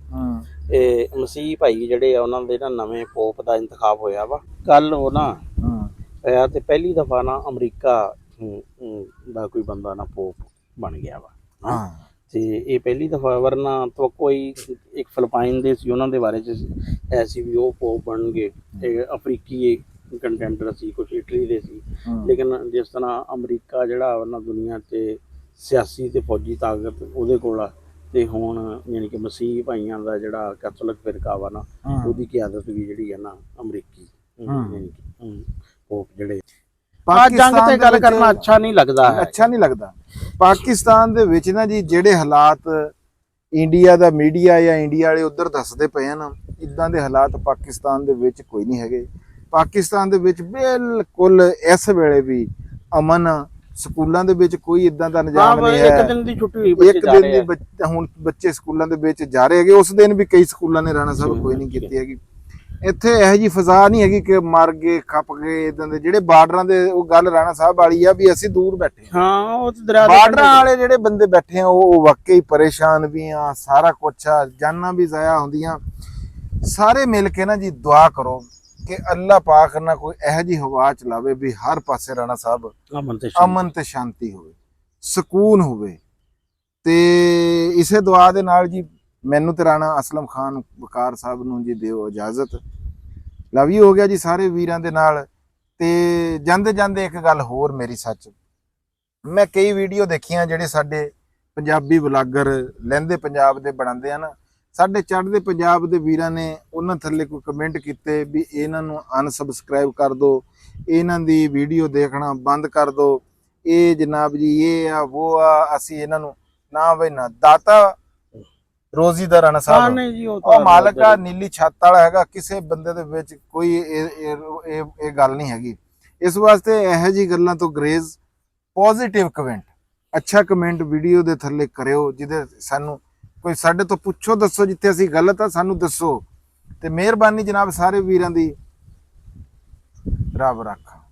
ਇਹ ਮਸੀਹ ਭਾਈ ਜਿਹੜੇ ਆ, ਉਹਨਾਂ ਦੇ ਨਾ ਨਵੇਂ ਪੋਪ ਦਾ ਇੰਤਖਾਬ ਹੋਇਆ ਵਾ ਕੱਲ। ਉਹ ਨਾ ਹੋਇਆ ਤੇ ਪਹਿਲੀ ਦਫਾ ਨਾ ਅਮਰੀਕਾ ਦਾ ਕੋਈ ਬੰਦਾ ਨਾ ਪੋਪ ਬਣ ਗਿਆ ਵਾ। ਤੇ ਇਹ ਪਹਿਲੀ ਦਫਾ, ਵਰਨਾ ਤਾਂ ਕੋਈ ਇੱਕ ਫਿਲੀਪਾਈਨ ਦੇ ਸੀ, ਉਹਨਾਂ ਦੇ ਬਾਰੇ 'ਚ ਐਸੀ ਵੀ ਉਹ ਪੋਪ ਬਣਨਗੇ। ਅਫਰੀਕੀ ਕੰਟੈਂਡਰ ਸੀ, ਕੁਛ ਇਟਲੀ ਦੇ ਸੀ। ਲੇਕਿਨ ਜਿਸ ਤਰ੍ਹਾਂ ਅਮਰੀਕਾ ਜਿਹੜਾ ਉਹਨਾਂ ਦੁਨੀਆ 'ਤੇ ਸਿਆਸੀ ਤੇ ਫੌਜੀ ਤਾਕਤ ਉਹਦੇ ਕੋਲ ਆ, ਤੇ ਹੁਣ ਯਾਨੀ ਕਿ ਮਸੀਹ ਭਾਈਆਂ ਦਾ ਜਿਹੜਾ ਕੈਥੋਲਿਕ ਫਿਰਕਾ ਵਾ ਨਾ, ਉਹਦੀ ਕਿਆਦਤ ਵੀ ਜਿਹੜੀ ਹੈ ਨਾ ਅਮਰੀਕੀ ਯਾਨੀ ਕਿ ਪੋਪ ਜਿਹੜੇ। ਜੰਗ ਤੇ ਗੱਲ ਕਰਨਾ ਅੱਛਾ ਨਹੀਂ ਲੱਗਦਾ। ਪਾਕਿਸਤਾਨ ਦੇ ਵਿੱਚ ਨਾ ਜੀ ਜਿਹੜੇ ਹਾਲਾਤ ਇੰਡੀਆ ਦਾ ਮੀਡੀਆ ਜਾਂ ਇੰਡੀਆ ਵਾਲੇ ਉਧਰ ਦੱਸਦੇ ਪਏ ਆ ਨਾ, ਇਦਾਂ ਦੇ ਹਾਲਾਤ ਪਾਕਿਸਤਾਨ ਦੇ ਵਿੱਚ ਕੋਈ ਨਹੀਂ ਹੈਗੇ। ਪਾਕਿਸਤਾਨ ਦੇ ਵਿੱਚ ਬਿਲਕੁਲ ਇਸ ਵੇਲੇ ਵੀ ਅਮਨ ਆ। ਸਕੂਲਾਂ ਦੇ ਵਿੱਚ ਕੋਈ ਇਦਾਂ ਦਾ ਨਿਜ਼ਾਮ ਨਹੀਂ ਹੈ। ਇੱਕ ਦਿਨ ਦੀ ਛੁੱਟੀ ਹੋਈ, ਬੱਚੇ ਇੱਕ ਜਾ ਦਿਨ ਰਹੇ ਦੀ ਆ। ਹੁਣ ਬੱਚੇ ਸਕੂਲਾਂ ਦੇ ਵਿੱਚ ਜਾ ਰਹੇ ਹੈਗੇ। ਉਸ ਦਿਨ ਵੀ ਕਈ ਸਕੂਲਾਂ ਨੇ ਰਾਣਾ ਸਾਹਿਬ ਕੋਈ ਨਹੀਂ ਕੀਤੀ ਹੈਗੀ। ਇੱਥੇ ਇਹੋ ਜਿਹੀ ਫਜ਼ਾ ਨਹੀਂ ਹੈਗੀ ਕਿ ਮਰ ਗਏ ਖੱਪ ਗਏ ਇਦਾਂ ਦੇ। ਜਿਹੜੇ ਬਾਰਡਰਾਂ ਦੇ ਉਹ ਗੱਲ ਰਾਣਾ ਸਾਹਿਬ ਵਾਲੀ ਆ ਵੀ ਅਸੀਂ ਦੂਰ ਬੈਠੇ ਹਾਂ। ਹਾਂ, ਉਹ ਤੇ ਦਰਿਆ ਦੇ ਬਾਰਡਰਾਂ ਵਾਲੇ ਜਿਹੜੇ ਬੰਦੇ ਬੈਠੇ ਆ ਉਹ ਵਾਕਈ ਪਰੇਸ਼ਾਨ ਵੀ ਆ, ਸਾਰਾ ਕੁਛ ਆ, ਜਾਨਾਂ ਵੀ ਜ਼ਾਇਆ ਹੁੰਦੀਆਂ। ਸਾਰੇ ਮਿਲ ਕੇ ਨਾ ਜੀ ਦੁਆ ਕਰੋ ਕਿ ਅੱਲਾਹ ਪਾਕ ਨਾ ਕੋਈ ਇਹੋ ਜਿਹੀ ਹਵਾ ਚਲਾਵੇ ਵੀ ਹਰ ਪਾਸੇ ਰਾਣਾ ਸਾਹਿਬ ਅਮਨ ਤੇ ਸ਼ਾਂਤੀ ਹੋਵੇ, ਸਕੂਨ ਹੋਵੇ। ਤੇ ਇਸੇ ਦੁਆ ਦੇ ਨਾਲ ਜੀ ਮੈਨੂੰ ਤੇ ਰਾਣਾ ਅਸਲਮ ਖਾਨ ਵਕਾਰ ਸਾਹਿਬ ਨੂੰ ਜੀ ਦਿਓ ਇਜਾਜ਼ਤ। ਲਵ ਯੂ ਹੋ ਗਿਆ ਜੀ ਸਾਰੇ ਵੀਰਾਂ ਦੇ ਨਾਲ। ਤੇ ਜਾਂਦੇ ਜਾਂਦੇ ਇੱਕ ਗੱਲ ਹੋਰ ਮੇਰੀ ਸੱਚ, ਮੈਂ ਕਈ ਵੀਡੀਓ ਦੇਖੀਆਂ ਜਿਹੜੇ ਸਾਡੇ ਪੰਜਾਬੀ ਵਲਾਗਰ ਲਹਿੰਦੇ ਪੰਜਾਬ ਦੇ ਬਣਾਉਂਦੇ ਆ ਨਾ, ਸਾਡੇ ਚੜ੍ਹਦੇ ਪੰਜਾਬ ਦੇ ਵੀਰਾਂ ਨੇ ਉਹਨਾਂ ਥੱਲੇ ਕੋਈ ਕਮੈਂਟ ਕੀਤੇ ਵੀ ਇਹਨਾਂ ਨੂੰ ਅਨਸਬਸਕ੍ਰਾਈਬ ਕਰ ਦਿਓ, ਇਹਨਾਂ ਦੀ ਵੀਡੀਓ ਦੇਖਣਾ ਬੰਦ ਕਰ ਦਿਓ, ਇਹ ਜਨਾਬ ਜੀ ਇਹ ਆ ਉਹ ਆ, ਅਸੀਂ ਇਹਨਾਂ ਨੂੰ ਨਾ ਬਈ ਨਾ। ਦਾਤਾ ਰੋਜ਼ੀ ਦਾ ਰਾਣਾ ਸਾਹਿਬ ਉਹ ਮਾਲਕ ਆ, ਨੀਲੀ ਛੱਤ ਵਾਲਾ ਹੈਗਾ। ਕਿਸੇ ਬੰਦੇ ਦੇ ਵਿੱਚ ਕੋਈ ਇਹ ਗੱਲ ਨਹੀਂ ਹੈਗੀ। ਇਸ ਵਾਸਤੇ ਇਹੋ ਜਿਹੀ ਗੱਲਾਂ ਤੋਂ ਗਰੇਜ਼, ਪੋਜ਼ਿਟਿਵ ਕਮੈਂਟ, ਅੱਛਾ ਕਮੈਂਟ ਵੀਡੀਓ ਦੇ ਥੱਲੇ ਕਰਿਓ, ਜਿਹਦੇ ਸਾਨੂੰ ਕੋਈ ਸਾਡੇ ਤੋਂ ਪੁੱਛੋ, ਦੱਸੋ ਜਿੱਥੇ ਅਸੀਂ ਗਲਤ ਆ ਸਾਨੂੰ ਦੱਸੋ। ਤੇ ਮਿਹਰਬਾਨੀ ਜਨਾਬ ਸਾਰੇ ਵੀਰਾਂ ਦੀ, ਰੱਬ ਰਾਖਾ।